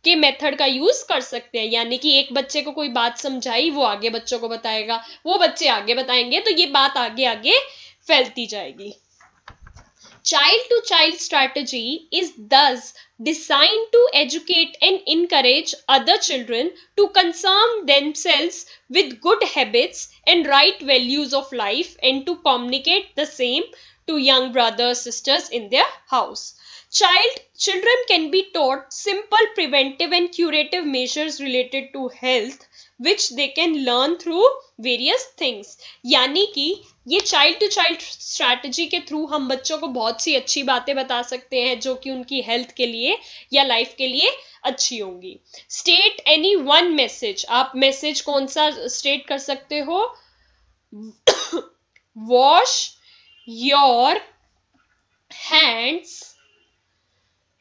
के मेथड का यूज कर सकते हैं। यानी कि एक बच्चे को कोई बात समझाई, वो आगे बच्चों को बताएगा, वो बच्चे आगे बताएंगे, तो ये बात आगे आगे फैलती जाएगी। Child to child strategy is thus designed to educate and encourage other children to concern themselves with good habits and right values of life and to communicate the same to young brothers, sisters in their house. Children can be taught simple preventive and curative measures related to health, which they can learn through various things. यानी कि ये child to child strategy के through हम बच्चों को बहुत सी अच्छी बातें बता सकते हैं जो कि उनकी हेल्थ के लिए या लाइफ के लिए अच्छी होंगी. State any one message. आप मैसेज कौन सा स्टेट कर सकते हो? Wash your hands.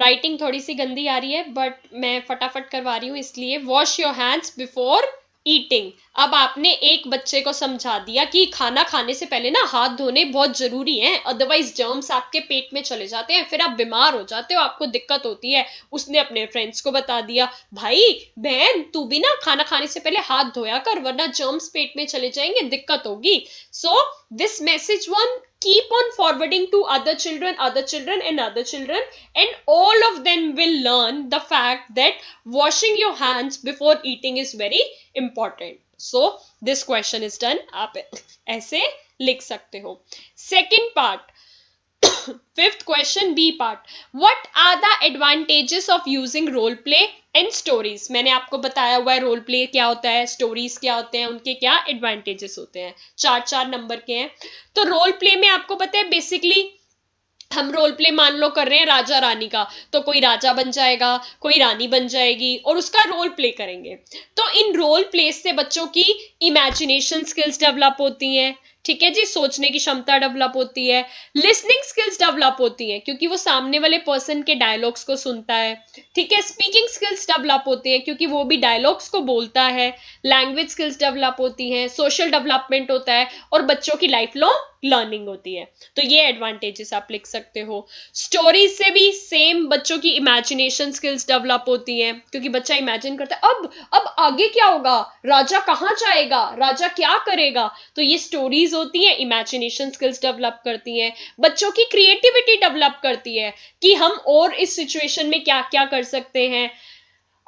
राइटिंग थोड़ी सी गंदी आ रही है बट मैं फटाफट करवा रही हूं इसलिए. Wash your hands before eating. अब आपने एक बच्चे को समझा दिया कि खाना खाने से पहले ना हाथ धोने बहुत जरूरी हैं, अदरवाइज जर्म्स आपके पेट में चले जाते हैं, फिर आप बीमार हो जाते हो, आपको दिक्कत होती है. उसने अपने फ्रेंड्स को बता दिया, भाई बहन तू भी ना खाना खाने से पहले हाथ धोया कर वरना जर्म्स पेट में चले जाएंगे, दिक्कत होगी. So this message one keep on forwarding to other children and other children, and all of them will learn the fact that washing your hands before eating is very important. So this question is done. आप ऐसे लिख सकते हो. Second part, fifth question, B part. What are the advantages of using role play and stories? मैंने आपको बताया हुआ है रोल प्ले क्या होता है, स्टोरीज क्या होते हैं, उनके क्या एडवांटेजेस होते हैं. 4 नंबर के हैं. तो रोल प्ले में आपको पता है बेसिकली हम रोल प्ले मान लो कर रहे हैं राजा रानी का, तो कोई राजा बन जाएगा, कोई रानी बन जाएगी और उसका रोल प्ले करेंगे. तो इन रोल प्ले से बच्चों की इमेजिनेशन स्किल्स डेवलप होती हैं, ठीक है जी, सोचने की क्षमता डेवलप होती है, लिसनिंग स्किल्स डेवलप होती है क्योंकि वो सामने वाले पर्सन के डायलॉग्स को सुनता है, ठीक है, स्पीकिंग स्किल्स डेवलप होती है क्योंकि वो भी डायलॉग्स को बोलता है, लैंग्वेज स्किल्स डेवलप होती हैं, सोशल डेवलपमेंट होता है और बच्चों की लाइफ लॉन्ग लर्निंग होती है. तो ये एडवांटेजेस आप लिख सकते हो. स्टोरीज से भी सेम बच्चों की इमेजिनेशन स्किल्स डेवलप होती हैं क्योंकि बच्चा इमेजिन करता है अब आगे क्या होगा, राजा कहाँ जाएगा, राजा क्या करेगा. तो ये स्टोरीज होती हैं, इमेजिनेशन स्किल्स डेवलप करती हैं, बच्चों की क्रिएटिविटी डेवलप करती है कि हम और इस सिचुएशन में क्या क्या कर सकते हैं.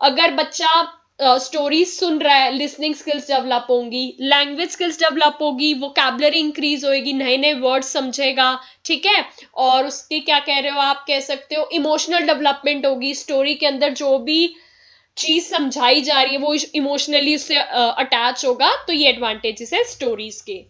अगर बच्चा स्टोरीज सुन रहा है, लिसनिंग स्किल्स डेवलप होंगी, लैंग्वेज स्किल्स डेवलप होगी, वोकैबुलरी इंक्रीज होएगी, नए नए वर्ड्स समझेगा, ठीक है, और उसकी क्या कह रहे हो आप, कह सकते हो इमोशनल डेवलपमेंट होगी. स्टोरी के अंदर जो भी चीज समझाई जा रही है वो इमोशनली उससे अटैच होगा. तो ये एडवांटेजेस है स्टोरीज के.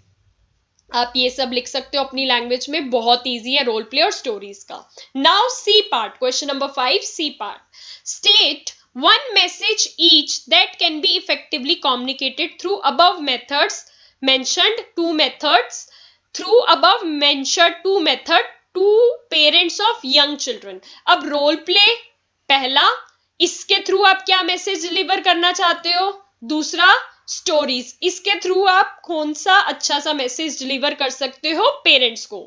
आप ये सब लिख सकते हो अपनी लैंग्वेज में, बहुत इजी है रोल प्ले और स्टोरीज का. Now C part, question number 5, C part. State one message each that can be effectively communicated through above methods mentioned two methods through above mentioned two method to parents of young children. अब role play पहला, इसके through आप क्या message deliver करना चाहते हो. दूसरा stories, इसके थ्रू आप कौन सा अच्छा सा मैसेज डिलीवर कर सकते हो पेरेंट्स को.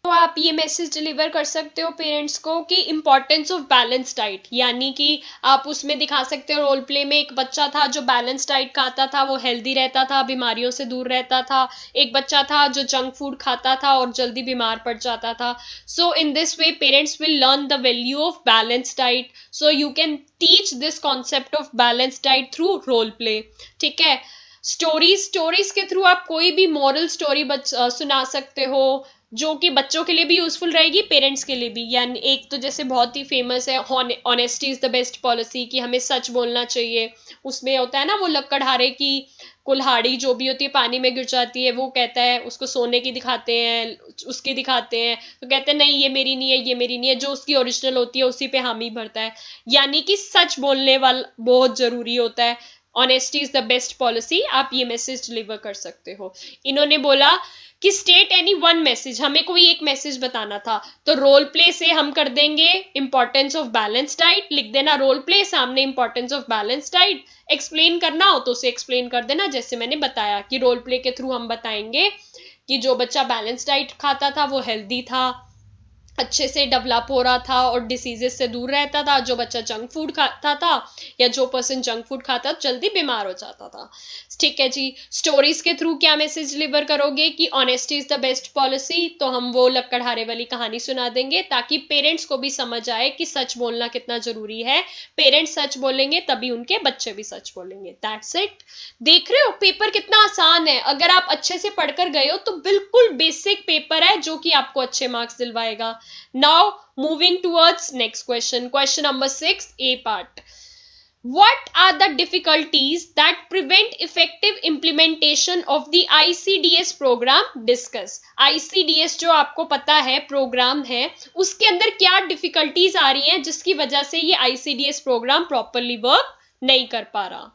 तो आप ये मैसेज डिलीवर कर सकते हो पेरेंट्स को कि इंपॉर्टेंस ऑफ बैलेंस डाइट, यानी कि आप उसमें दिखा सकते हो रोल प्ले में एक बच्चा था जो बैलेंस डाइट खाता था, वो हेल्दी रहता था, बीमारियों से दूर रहता था. एक बच्चा था जो जंक फूड खाता था और जल्दी बीमार पड़ जाता था. So in this way parents will learn the value of balance diet. So you can teach this concept of balance diet through role play, ठीक है. स्टोरीज के थ्रू आप कोई भी मॉरल स्टोरी सुना सकते हो जो कि बच्चों के लिए भी यूजफुल रहेगी, पेरेंट्स के लिए भी. यानी एक तो जैसे बहुत ही फेमस है honesty is the best policy, कि हमें सच बोलना चाहिए. उसमें होता है ना वो लकड़हारे की कुल्हाड़ी जो भी होती है पानी में गिर जाती है, वो कहता है, उसको सोने की दिखाते हैं, उसकी दिखाते हैं, तो कहते हैं नहीं ये मेरी नहीं है, ये मेरी नहीं है, जो उसकी ओरिजिनल होती है उसी पे हामी भरता है. यानी कि सच बोलने वाला बहुत जरूरी होता है. Honesty is the best policy, आप ये मैसेज डिलीवर कर सकते हो. इन्होंने बोला कि स्टेट एनी वन मैसेज, हमें कोई एक मैसेज बताना था, तो रोल प्ले से हम कर देंगे इंपॉर्टेंस ऑफ बैलेंस डाइट. लिख देना रोल प्ले, सामने importance of balance diet. Explain करना हो तो उसे एक्सप्लेन कर देना, जैसे मैंने बताया कि रोल प्ले के थ्रू हम बताएंगे कि जो बच्चा बैलेंस डाइट खाता था वो हेल्दी था, अच्छे से डेवलप हो रहा था और डिसीजेस से दूर रहता था. जो बच्चा जंक फूड खाता था या जो पर्सन जंक फूड खाता जल्दी बीमार हो जाता था, ठीक है जी. स्टोरीज के थ्रू क्या मैसेज डिलीवर करोगे कि honesty is the best policy, तो हम वो लकड़हारे वाली कहानी सुना देंगे ताकि पेरेंट्स को भी समझ आए कि सच बोलना कितना जरूरी है. पेरेंट्स सच बोलेंगे तभी उनके बच्चे भी सच बोलेंगे. That's it. देख रहे हो पेपर कितना आसान है, अगर आप अच्छे से पढ़कर गए हो तो बिल्कुल बेसिक पेपर है जो कि आपको अच्छे marks दिलवाएगा. Now moving towards next question, question number 6, A part. What are the difficulties that prevent effective implementation of the ICDS program? Discuss. ICDS जो आपको पता है प्रोग्राम है, उसके अंदर क्या डिफिकल्टीज आ रही हैं जिसकी वजह से ये ICDS प्रोग्राम प्रॉपरली वर्क नहीं कर पा रहा?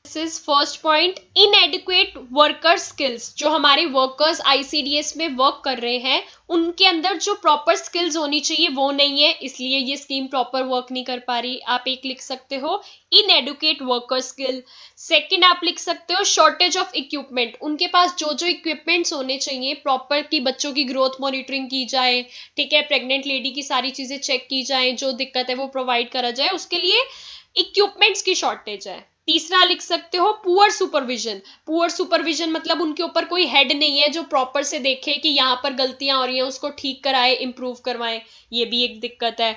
Is first point, इनएडिक्वेट worker skills. जो हमारे वर्कर्स आईसीडीएस में वर्क कर रहे हैं उनके अंदर जो प्रॉपर स्किल्स होनी चाहिए वो नहीं है, इसलिए ये स्कीम प्रॉपर वर्क नहीं कर पा रही। आप एक लिख सकते हो इनएडुकेट वर्कर स्किल। सेकंड आप लिख सकते हो शॉर्टेज ऑफ इक्विपमेंट। उनके पास जो जो इक्विपमेंट्स होने चाहिए प्रॉपर की बच्चों की ग्रोथ मॉनिटरिंग की जाए, ठीक है, प्रेग्नेंट लेडी की सारी चीजें चेक की जाए, जो दिक्कत है वो प्रोवाइड करा जाए, उसके लिए इक्विपमेंट्स की शॉर्टेज है। तीसरा लिख सकते हो पुअर सुपरविजन। पुअर सुपरविजन मतलब उनके ऊपर कोई हेड नहीं है जो प्रॉपर से देखे कि यहाँ पर गलतियां हो रही हैं उसको ठीक कराए, इंप्रूव करवाए, ये भी एक दिक्कत है।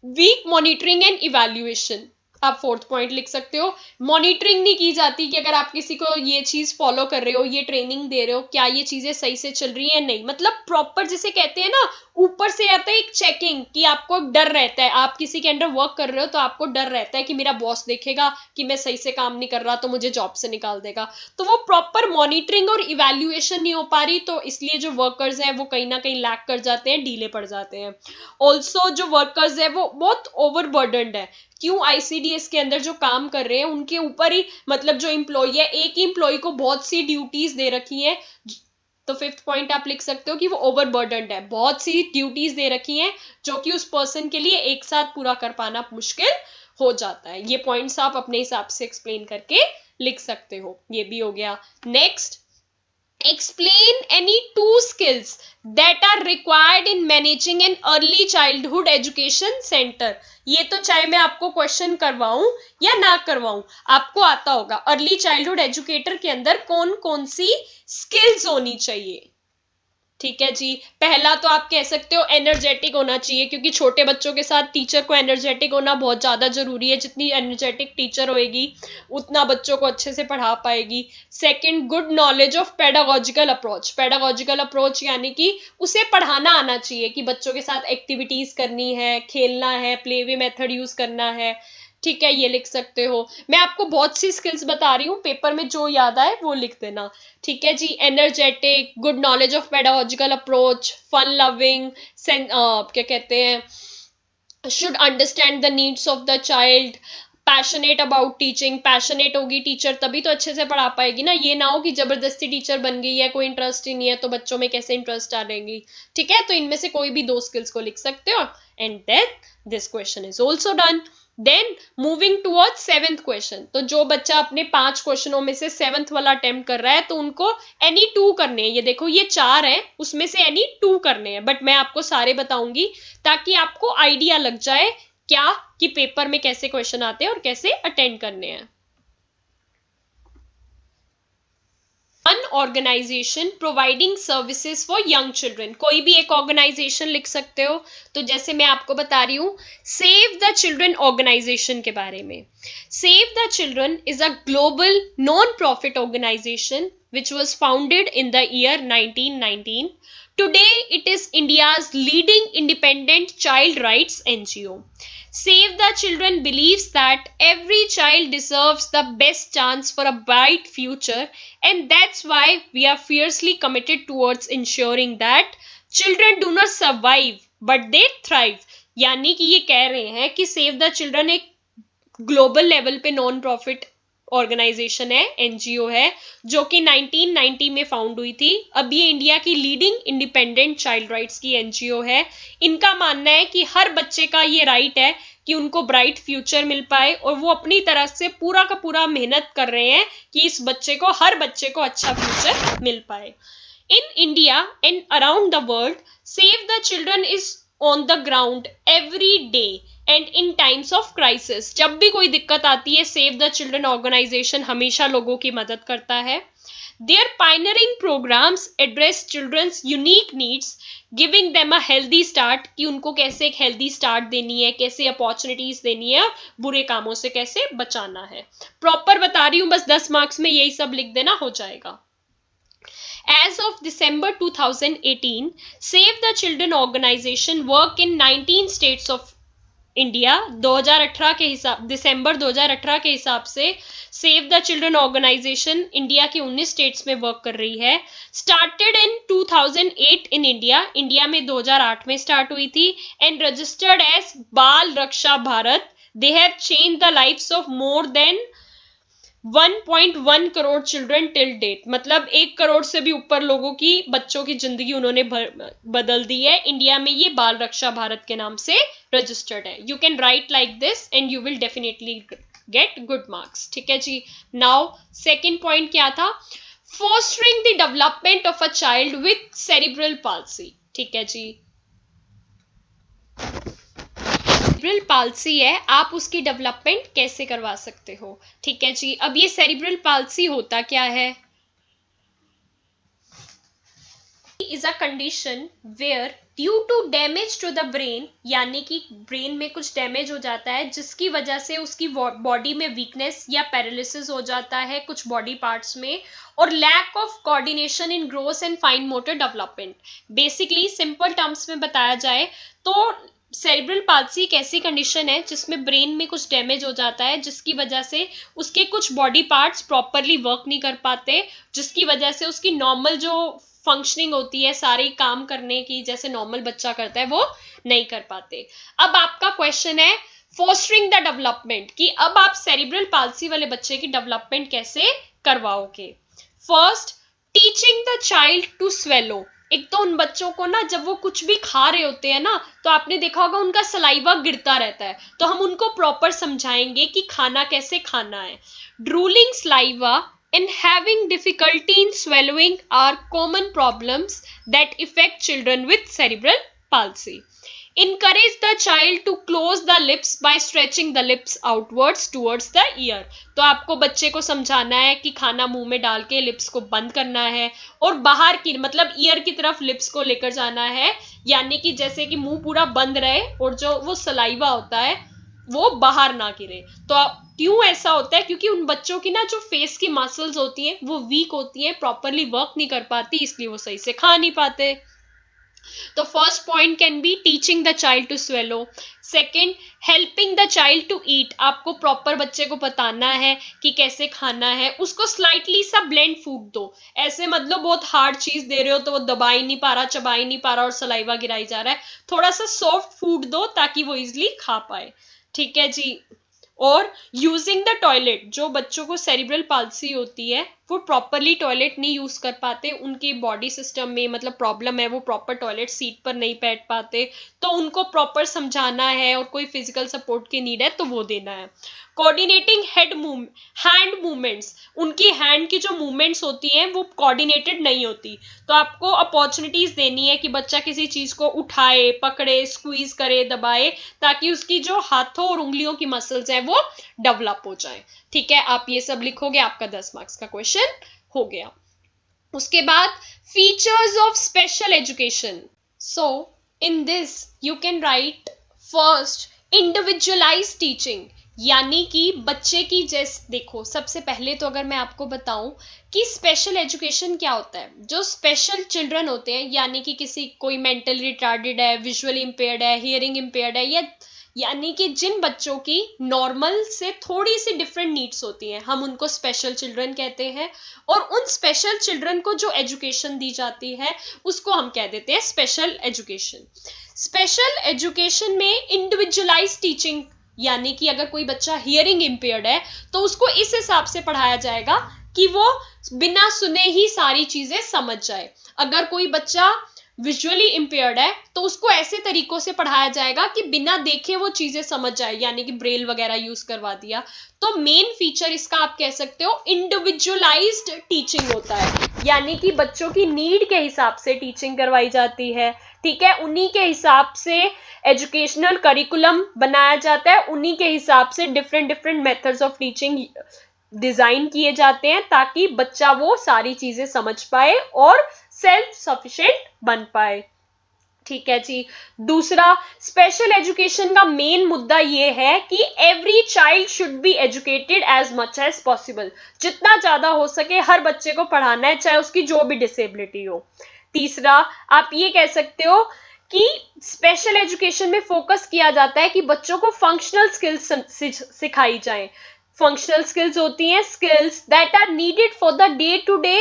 Weak monitoring and evaluation. आप फोर्थ पॉइंट लिख सकते हो मॉनिटरिंग नहीं की जाती कि अगर आप किसी को ये चीज फॉलो कर रहे हो, ये ट्रेनिंग दे रहे हो, क्या ये चीजें सही से चल रही है, नहीं, मतलब प्रॉपर जिसे कहते हैं ना ऊपर से आता है एक चेकिंग कि आपको डर रहता है, आप किसी के अंडर वर्क कर रहे हो तो आपको डर रहता है कि मेरा बॉस देखेगा कि मैं सही से काम नहीं कर रहा तो मुझे जॉब से निकाल देगा, तो वो प्रॉपर मॉनिटरिंग और इवैल्यूएशन नहीं हो पा रही, तो इसलिए जो वर्कर्स हैं वो कहीं ना कहीं लैक कर जाते हैं, डीले पड़ जाते हैं। ऑल्सो जो वर्कर्स है वो बहुत ओवरबर्डनड है। क्यों? आईसीडीएस के अंदर जो काम कर रहे हैं उनके ऊपर ही, मतलब जो एम्प्लॉय है एक ही एम्प्लॉय को बहुत सी ड्यूटीज दे रखी है, तो फिफ्थ पॉइंट आप लिख सकते हो कि वो ओवरबर्डनड है, बहुत सी ड्यूटीज दे रखी हैं जो कि उस पर्सन के लिए एक साथ पूरा कर पाना मुश्किल हो जाता है। ये पॉइंट्स आप अपने हिसाब से एक्सप्लेन करके लिख सकते हो। ये भी हो गया। Next, explain any two skills that are required in managing an early childhood education center। ये तो चाहे मैं आपको क्वेश्चन करवाऊं या ना करवाऊं आपको आता होगा। अर्ली चाइल्डहुड एजुकेटर के अंदर कौन कौन सी स्किल्स होनी चाहिए? ठीक है जी, पहला तो आप कह सकते हो एनर्जेटिक होना चाहिए, क्योंकि छोटे बच्चों के साथ टीचर को एनर्जेटिक होना बहुत ज्यादा जरूरी है। जितनी एनर्जेटिक टीचर होएगी उतना बच्चों को अच्छे से पढ़ा पाएगी। Second, good knowledge of pedagogical approach. Pedagogical approach यानी कि उसे पढ़ाना आना चाहिए कि बच्चों के साथ एक्टिविटीज करनी है, खेलना है, प्ले वे मेथड यूज करना है, ठीक है, ये लिख सकते हो। मैं आपको बहुत सी स्किल्स बता रही हूँ, पेपर में जो याद आए वो लिख देना, ठीक है जी। Energetic, good knowledge of pedagogical approach, fun loving, क्या कहते हैं, should understand the needs of the child, passionate about teaching. Passionate होगी टीचर तभी तो अच्छे से पढ़ा पाएगी ना, ये ना हो कि जबरदस्ती टीचर बन गई है, कोई इंटरेस्ट ही नहीं है तो बच्चों में कैसे इंटरेस्ट डालेंगी, ठीक है। तो इनमें से कोई भी दो स्किल्स को लिख सकते हो। And then this question is also done. Then moving towards seventh question, तो जो बच्चा अपने 5 क्वेश्चनों में से 7th वाला अटेम्प्ट कर रहा है तो उनको एनी 2 करने हैं। ये देखो ये 4 है, उसमें से एनी 2 करने हैं, बट मैं आपको सारे बताऊंगी ताकि आपको आइडिया लग जाए क्या कि पेपर में कैसे क्वेश्चन आते हैं और कैसे अटेंड करने हैं। One organization providing services for young children। कोई भी एक ऑर्गेनाइजेशन लिख सकते हो। तो जैसे मैं आपको बता रही हूं सेव द चिल्ड्रन ऑर्गेनाइजेशन के बारे में। Save the Children is a global non profit organisation which was founded in the year 1919. Today it is India's leading independent child rights NGO. Save the Children believes that every child deserves the best chance for a bright future, and that's why we are fiercely committed towards ensuring that children do not survive but they thrive। यानी कि ये कह रहे हैं कि save the children एक global level पे non profit organisation है, एनजीओ है, जो कि 1990 में फाउंड हुई थी। अब ये इंडिया की लीडिंग इंडिपेंडेंट चाइल्ड राइट्स की एनजीओ है। इनका मानना है कि हर बच्चे का ये राइट है कि उनको ब्राइट फ्यूचर मिल पाए, और वो अपनी तरफ से पूरा का पूरा मेहनत कर रहे हैं कि इस बच्चे को, हर बच्चे को अच्छा फ्यूचर मिल पाए। In India and around the world save the Children is on the ground every day and in times of crisis. जब भी कोई दिक्कत आती है सेव द चिल्ड्रन ऑर्गेनाइजेशन हमेशा लोगों की मदद करता है। Their pioneering programmes address children's unique needs giving them a healthy start, कि उनको कैसे एक हेल्दी स्टार्ट देनी है, कैसे अपॉर्चुनिटीज देनी है, बुरे कामों से कैसे बचाना है। प्रॉपर बता रही हूं, बस 10 मार्क्स में यही सब लिख देना, हो जाएगा। As of December 2018, Save the Children organization work in 19 states of India 2018 के हिसाब दिसंबर 2018 के हिसाब से Save the Children organisation India की 19 स्टेट्स में वर्क कर रही है। स्टार्टेड इन 2008 इन इंडिया में 2008 में स्टार्ट हुई थी and registered as Bal Raksha Bharat. They have change the lives of more than 1.1 crore children till date, मतलब 1 करोड़ से भी ऊपर लोगों की बच्चों की जिंदगी उन्होंने बदल दी है। इंडिया में ये बाल रक्षा भारत के नाम से रजिस्टर्ड है। You can right like this and you will definitely get good marks. ठीक है जी। नाउ सेकेंड पॉइंट क्या था? Fostering the development of a child with cerebral palsy. ठीक है जी। सेरिब्रल पाल्सी है, आप उसकी डेवलपमेंट कैसे करवा सकते हो? ठीक है जी। अब ये सेरिब्रल पाल्सी होता क्या है? Is a condition where due to damage to the brain, यानी कि ब्रेन में कुछ डैमेज हो जाता है जिसकी वजह से उसकी बॉडी में वीकनेस या पैरालिसिस हो जाता है कुछ बॉडी पार्ट्स में, और lack of coordination in growth and fine motor development. Basically simple terms में बताया जाए तो सेरिब्रल पाल्सी एक ऐसी कंडीशन है जिसमें ब्रेन में कुछ डैमेज हो जाता है जिसकी वजह से उसके कुछ बॉडी पार्ट्स प्रॉपरली वर्क नहीं कर पाते, जिसकी वजह से उसकी नॉर्मल जो फंक्शनिंग होती है सारे काम करने की जैसे नॉर्मल बच्चा करता है वो नहीं कर पाते। अब आपका क्वेश्चन है फोस्टरिंग द डेवलपमेंट, कि अब आप सेरिब्रल पाल्सी वाले बच्चे की डेवलपमेंट कैसे करवाओगे? First, teaching the child to swallow. एक तो उन बच्चों को ना जब वो कुछ भी खा रहे होते हैं ना तो आपने देखा होगा उनका सलाइवा गिरता रहता है, तो हम उनको प्रॉपर समझाएंगे कि खाना कैसे खाना है। Drooling saliva and having difficulty in swallowing are common problems that affect children with cerebral palsy. Encourage the child to close the lips by stretching the lips outwards towards the ear. तो आपको बच्चे को समझाना है कि खाना मुंह में डाल के लिप्स को बंद करना है और बाहर की मतलब ईयर की तरफ लिप्स को लेकर जाना है, यानी कि जैसे कि मुंह पूरा बंद रहे और जो वो सलाइवा होता है वो बाहर ना गिरे। तो क्यों ऐसा होता है? क्योंकि उन बच्चों की ना जो फेस की मसल्स होती हैं वो वीक होती हैं, प्रॉपरली वर्क नहीं कर पाती, इसलिए वो सही से खा नहीं पाते। तो first point can be teaching the child to swallow. Second, helping the child to eat. आपको प्रॉपर बच्चे को बताना है कि कैसे खाना है। उसको स्लाइटली सा ब्लेंड फूड दो, ऐसे मतलब बहुत हार्ड चीज दे रहे हो तो वो दबा ही नहीं पा रहा, चबा ही नहीं पा रहा और सलाइवा गिराई जा रहा है। थोड़ा सा सॉफ्ट फूड दो ताकि वो इजिली खा पाए। ठीक है जी। और यूजिंग द टॉयलेट, जो बच्चों को सेरिब्रल पाल्सी होती है वो प्रॉपरली टॉयलेट नहीं यूज कर पाते, उनकी बॉडी सिस्टम में मतलब प्रॉब्लम है, वो प्रॉपर टॉयलेट सीट पर नहीं बैठ पाते, तो उनको प्रॉपर समझाना है और कोई फिजिकल सपोर्ट की नीड है तो वो देना है। कोऑर्डिनेटिंग हैंड मूवमेंट्स, उनकी हैंड की जो मूवमेंट्स होती हैं वो कोऑर्डिनेटेड नहीं होती, तो आपको अपॉर्चुनिटीज देनी है कि बच्चा किसी चीज को उठाए, पकड़े, स्क्वीज करे, दबाए, ताकि उसकी जो हाथों और उंगलियों की मसल्स हैं वो डेवलप हो जाए। ठीक है, आप ये सब लिखोगे, आपका 10 मार्क्स का क्वेश्चन हो गया। उसके बाद features of special education. So in this you can right first individualise teaching, यानी कि बच्चे की जैसे देखो, सबसे पहले तो अगर मैं आपको बताऊं कि स्पेशल एजुकेशन क्या होता है, जो स्पेशल चिल्ड्रन होते हैं यानी कि किसी कोई मेंटली रिटार्डेड है, विजुअली इंपेयर्ड है, हियरिंग इंपेयर्ड है, या यानी कि जिन बच्चों की नॉर्मल से थोड़ी सी डिफरेंट नीड्स होती हैं, हम उनको स्पेशल चिल्ड्रन कहते हैं। और उन स्पेशल चिल्ड्रन को जो एजुकेशन दी जाती है उसको हम कह देते हैं स्पेशल एजुकेशन। स्पेशल एजुकेशन में इंडिविजुअलाइज टीचिंग, यानी कि अगर कोई बच्चा हियरिंग इंपेयर्ड है तो उसको इस हिसाब से पढ़ाया जाएगा कि वो बिना सुने ही सारी चीजें समझ जाए। अगर कोई बच्चा विजुअली इंपेयर्ड है तो उसको ऐसे तरीकों से पढ़ाया जाएगा कि बिना देखे वो चीजें समझ जाए, यानी कि ब्रेल वगैरह यूज करवा दिया। तो मेन फीचर इसका आप कह सकते हो इंडिविजुअलाइज्ड टीचिंग होता है, यानी कि बच्चों की नीड के हिसाब से टीचिंग करवाई जाती है। ठीक है, उन्हीं के हिसाब से एजुकेशनल करिकुलम बनाया जाता है, उन्हीं के हिसाब से different methods of teaching design किए जाते हैं ताकि बच्चा वो सारी चीजें समझ पाए और सेल्फ सफिशिएंट बन पाए। ठीक है जी। दूसरा, स्पेशल एजुकेशन का मेन मुद्दा ये है कि every child should be educated as much as possible, जितना ज्यादा हो सके हर बच्चे को पढ़ाना है, चाहे उसकी जो भी डिसेबिलिटी हो। तीसरा, आप ये कह सकते हो कि स्पेशल एजुकेशन में फोकस किया जाता है कि बच्चों को फंक्शनल स्किल्स सिखाई जाए। फंक्शनल स्किल्स होती हैं skills that are needed for the day to day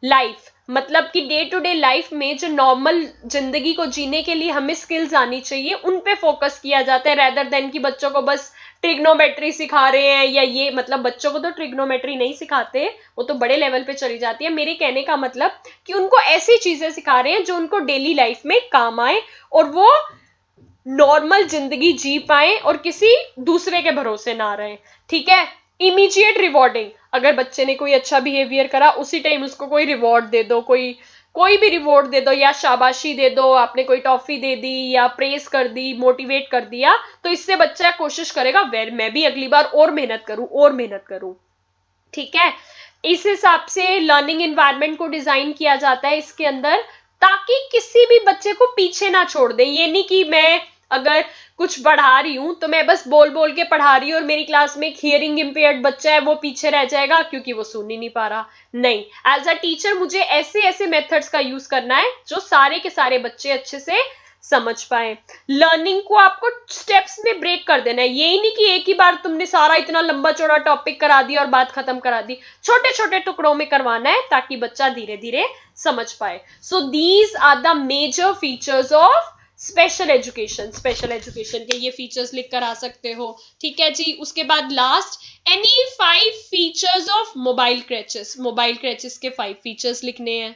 life, मतलब कि डे टू डे लाइफ में जो नॉर्मल जिंदगी को जीने के लिए हमें स्किल्स आनी चाहिए, उन पे फोकस किया जाता है, रेदर देन कि बच्चों को बस ट्रिग्नोमेट्री सिखा रहे हैं या ये, मतलब बच्चों को तो ट्रिग्नोमेट्री नहीं सिखाते, वो तो बड़े लेवल पे चली जाती है। मेरे कहने का मतलब कि उनको ऐसी चीजें सिखा रहे हैं जो उनको डेली लाइफ में काम आए और वो नॉर्मल जिंदगी जी पाए और किसी दूसरे के भरोसे ना रहे। ठीक है, इमीडिएट रिवॉर्डिंग, अगर बच्चे ने कोई अच्छा बिहेवियर करा उसी टाइम उसको कोई रिवॉर्ड दे दो, कोई भी रिवॉर्ड दे दो या शाबाशी दे दो, आपने कोई टॉफी दे दी या प्रेज कर दी, मोटिवेट कर दिया, तो इससे बच्चा कोशिश करेगा वेर मैं भी अगली बार और मेहनत करूं। ठीक है, इस हिसाब से लर्निंग एनवायरनमेंट को डिजाइन किया जाता है इसके अंदर, ताकि किसी भी बच्चे को पीछे ना छोड़ दे। ये नहीं कि मैं अगर कुछ पढ़ा रही हूं तो मैं बस बोल बोल के पढ़ा रही हूं और मेरी क्लास में एक हियरिंग इंपेयर्ड बच्चा है वो पीछे रह जाएगा क्योंकि वो सुन ही नहीं पा रहा। नहीं, एज अ टीचर मुझे ऐसे ऐसे मेथड्स का यूज करना है जो सारे के सारे बच्चे अच्छे से समझ पाए। लर्निंग को आपको स्टेप्स में ब्रेक कर देना है, यही नहीं कि एक ही बार तुमने सारा इतना लंबा चौड़ा टॉपिक करा दिया और बात खत्म करा दी, छोटे छोटे टुकड़ों में करवाना है ताकि बच्चा धीरे धीरे समझ पाए। So these are the major features of special education. Special education के ये फीचर्स लिख कर आ सकते हो। ठीक है जी, उसके बाद last, any 5 features of mobile creches. Mobile creches के 5 फीचर्स लिखने हैं।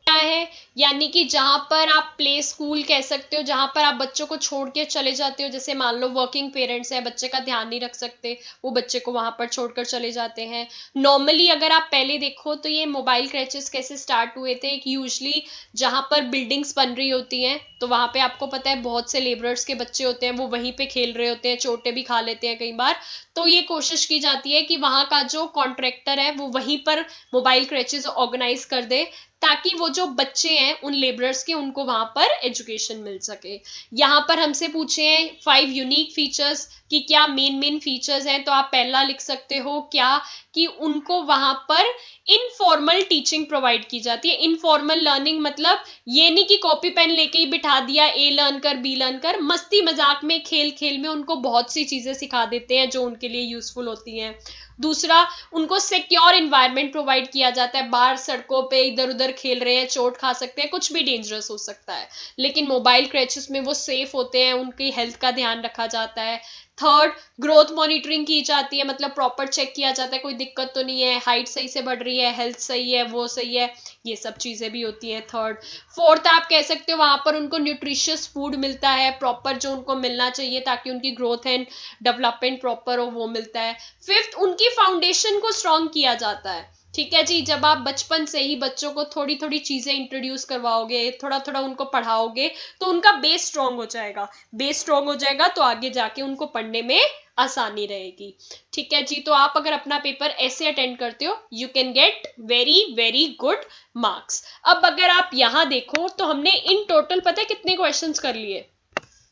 है यानी कि जहां पर आप प्ले स्कूल कह सकते हो, जहां पर आप बच्चों को छोड़ के चले जाते हो, जैसे मान लो वर्किंग पेरेंट्स है, बच्चे का ध्यान नहीं रख सकते, वो बच्चे को वहां पर छोड़कर चले जाते हैं। नॉर्मली अगर आप पहले देखो तो ये मोबाइल क्रैचेस कैसे स्टार्ट हुए थे, कि यूजली जहां पर बिल्डिंग्स बन रही होती हैं तो वहां पे आपको पता है बहुत से लेबरर्स के बच्चे होते हैं, वो वहीं पे खेल रहे होते हैं, चोटें भी खा लेते हैं कई बार, तो ये कोशिश की जाती है कि वहां का जो कॉन्ट्रैक्टर है वो वहीं पर मोबाइल क्रैचेस ऑर्गेनाइज कर दे, ताकि वो जो बच्चे हैं उन लेबरर्स के उनको वहां पर एजुकेशन मिल सके। यहाँ पर हमसे पूछे हैं 5 यूनिक फीचर्स कि क्या मेन फीचर्स हैं, तो आप पहला लिख सकते हो क्या, कि उनको वहां पर इनफॉर्मल टीचिंग प्रोवाइड की जाती है। इनफॉर्मल लर्निंग मतलब ये नहीं कि कॉपी पेन लेके ही बिठा दिया, ए लर्न कर बी लर्न कर, मस्ती मजाक में खेल खेल में उनको बहुत सी चीजें सिखा देते हैं जो उनके लिए यूजफुल होती हैं। दूसरा, उनको सिक्योर एनवायरनमेंट प्रोवाइड किया जाता है, बाहर सड़कों पे इधर उधर खेल रहे हैं, चोट खा सकते हैं, कुछ भी डेंजरस हो सकता है, लेकिन मोबाइल क्रैचेस में वो सेफ होते हैं, उनकी हेल्थ का ध्यान रखा जाता है। थर्ड, ग्रोथ मॉनिटरिंग की जाती है, मतलब प्रॉपर चेक किया जाता है कोई दिक्कत तो नहीं है, हाइट सही से बढ़ रही है, हेल्थ सही है, वो सही है, ये सब चीजें भी होती है। थर्ड, फोर्थ, आप कह सकते हो वहां पर उनको न्यूट्रिशियस फूड मिलता है, प्रॉपर जो उनको मिलना चाहिए ताकि उनकी ग्रोथ एंड डेवलपमेंट प्रॉपर हो, वो मिलता है। फिफ्थ, उनकी फाउंडेशन को स्ट्रॉन्ग किया जाता है। ठीक है जी, जब आप बचपन से ही बच्चों को थोड़ी थोड़ी चीजें इंट्रोड्यूस करवाओगे, थोड़ा थोड़ा उनको पढ़ाओगे, तो उनका बेस स्ट्रॉन्ग हो जाएगा। बेस स्ट्रॉन्ग हो जाएगा तो आगे जाके उनको पढ़ने में आसानी रहेगी। ठीक है जी, तो आप अगर अपना पेपर ऐसे अटेंड करते हो, you can get very very good marks. अब अगर आप यहाँ देखो तो हमने इन टोटल पता है कितने क्वेश्चंस कर लिए।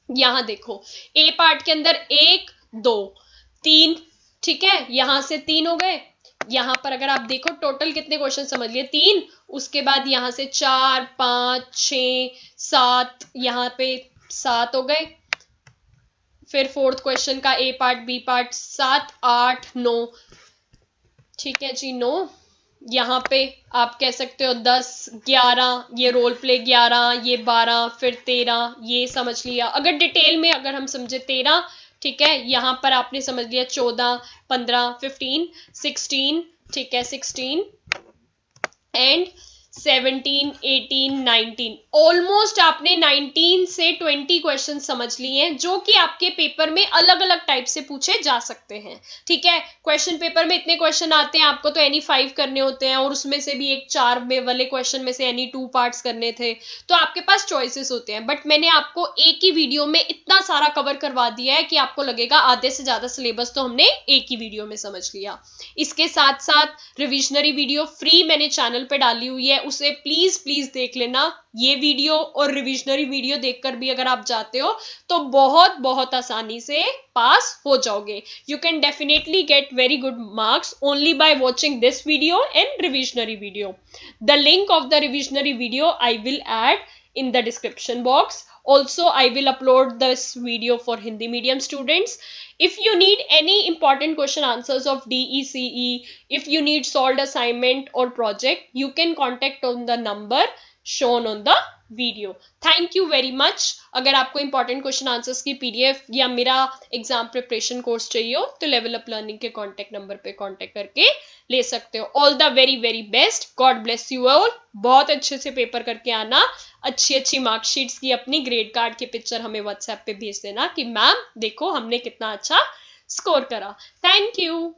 यहाँ देखो, ए पार्ट के अंदर 1 2 3, ठीक है, यहां से 3 हो गए। यहां पर अगर आप देखो टोटल कितने क्वेश्चन समझ लिए, 3, उसके बाद यहां से 4 5 6 7, यहां पे 7 हो गए। फिर फोर्थ क्वेश्चन का ए पार्ट बी पार्ट 7 8 9, ठीक है जी 9। यहाँ पे आप कह सकते हो 10 11, ये रोल प्ले 11, ये 12, फिर 13, ये समझ लिया। अगर डिटेल में अगर हम समझे 13, ठीक है, यहाँ पर आपने समझ लिया 14 15 15 16, ठीक है 16 एंड 17 18 19, ऑलमोस्ट आपने 19 से 20 क्वेश्चन समझ लिए हैं जो कि आपके पेपर में अलग अलग टाइप से पूछे जा सकते हैं। ठीक है, क्वेश्चन पेपर में इतने क्वेश्चन आते हैं, आपको तो एनी 5 करने होते हैं और उसमें से भी एक 4 में वाले क्वेश्चन में से एनी 2 पार्ट्स करने थे, तो आपके पास चॉइसेस होते हैं। बट मैंने आपको एक ही वीडियो में इतना सारा कवर करवा दिया है कि आपको लगेगा आधे से ज्यादा सिलेबस तो हमने एक ही वीडियो में समझ लिया। इसके साथ साथ रिविजनरी वीडियो फ्री मैंने चैनल पे डाली हुई है, उसे प्लीज प्लीज देख लेना। ये वीडियो और रिविजनरी वीडियो देखकर भी अगर आप जाते हो तो बहुत बहुत आसानी से पास हो जाओगे। You can definitely get very good marks only by watching this video and revisionary video. The link of the revisionary video I will add in the description box. Also, I will upload this video for Hindi medium students. If you need any important question answers of DECE, if you need solved assignment or project, you can contact on the number shown on the video. Thank you very much. अगर आपको important question answers की PDF या मेरा exam preparation course चाहिए हो तो level up learning के contact number पे कांटेक्ट करके ले सकते हो। All the very very best, God bless you all. बहुत अच्छे से पेपर करके आना, अच्छी अच्छी मार्कशीट्स की अपनी ग्रेड कार्ड की पिक्चर हमें व्हाट्सएप पे भेज देना कि मैम देखो हमने कितना अच्छा स्कोर करा। Thank you.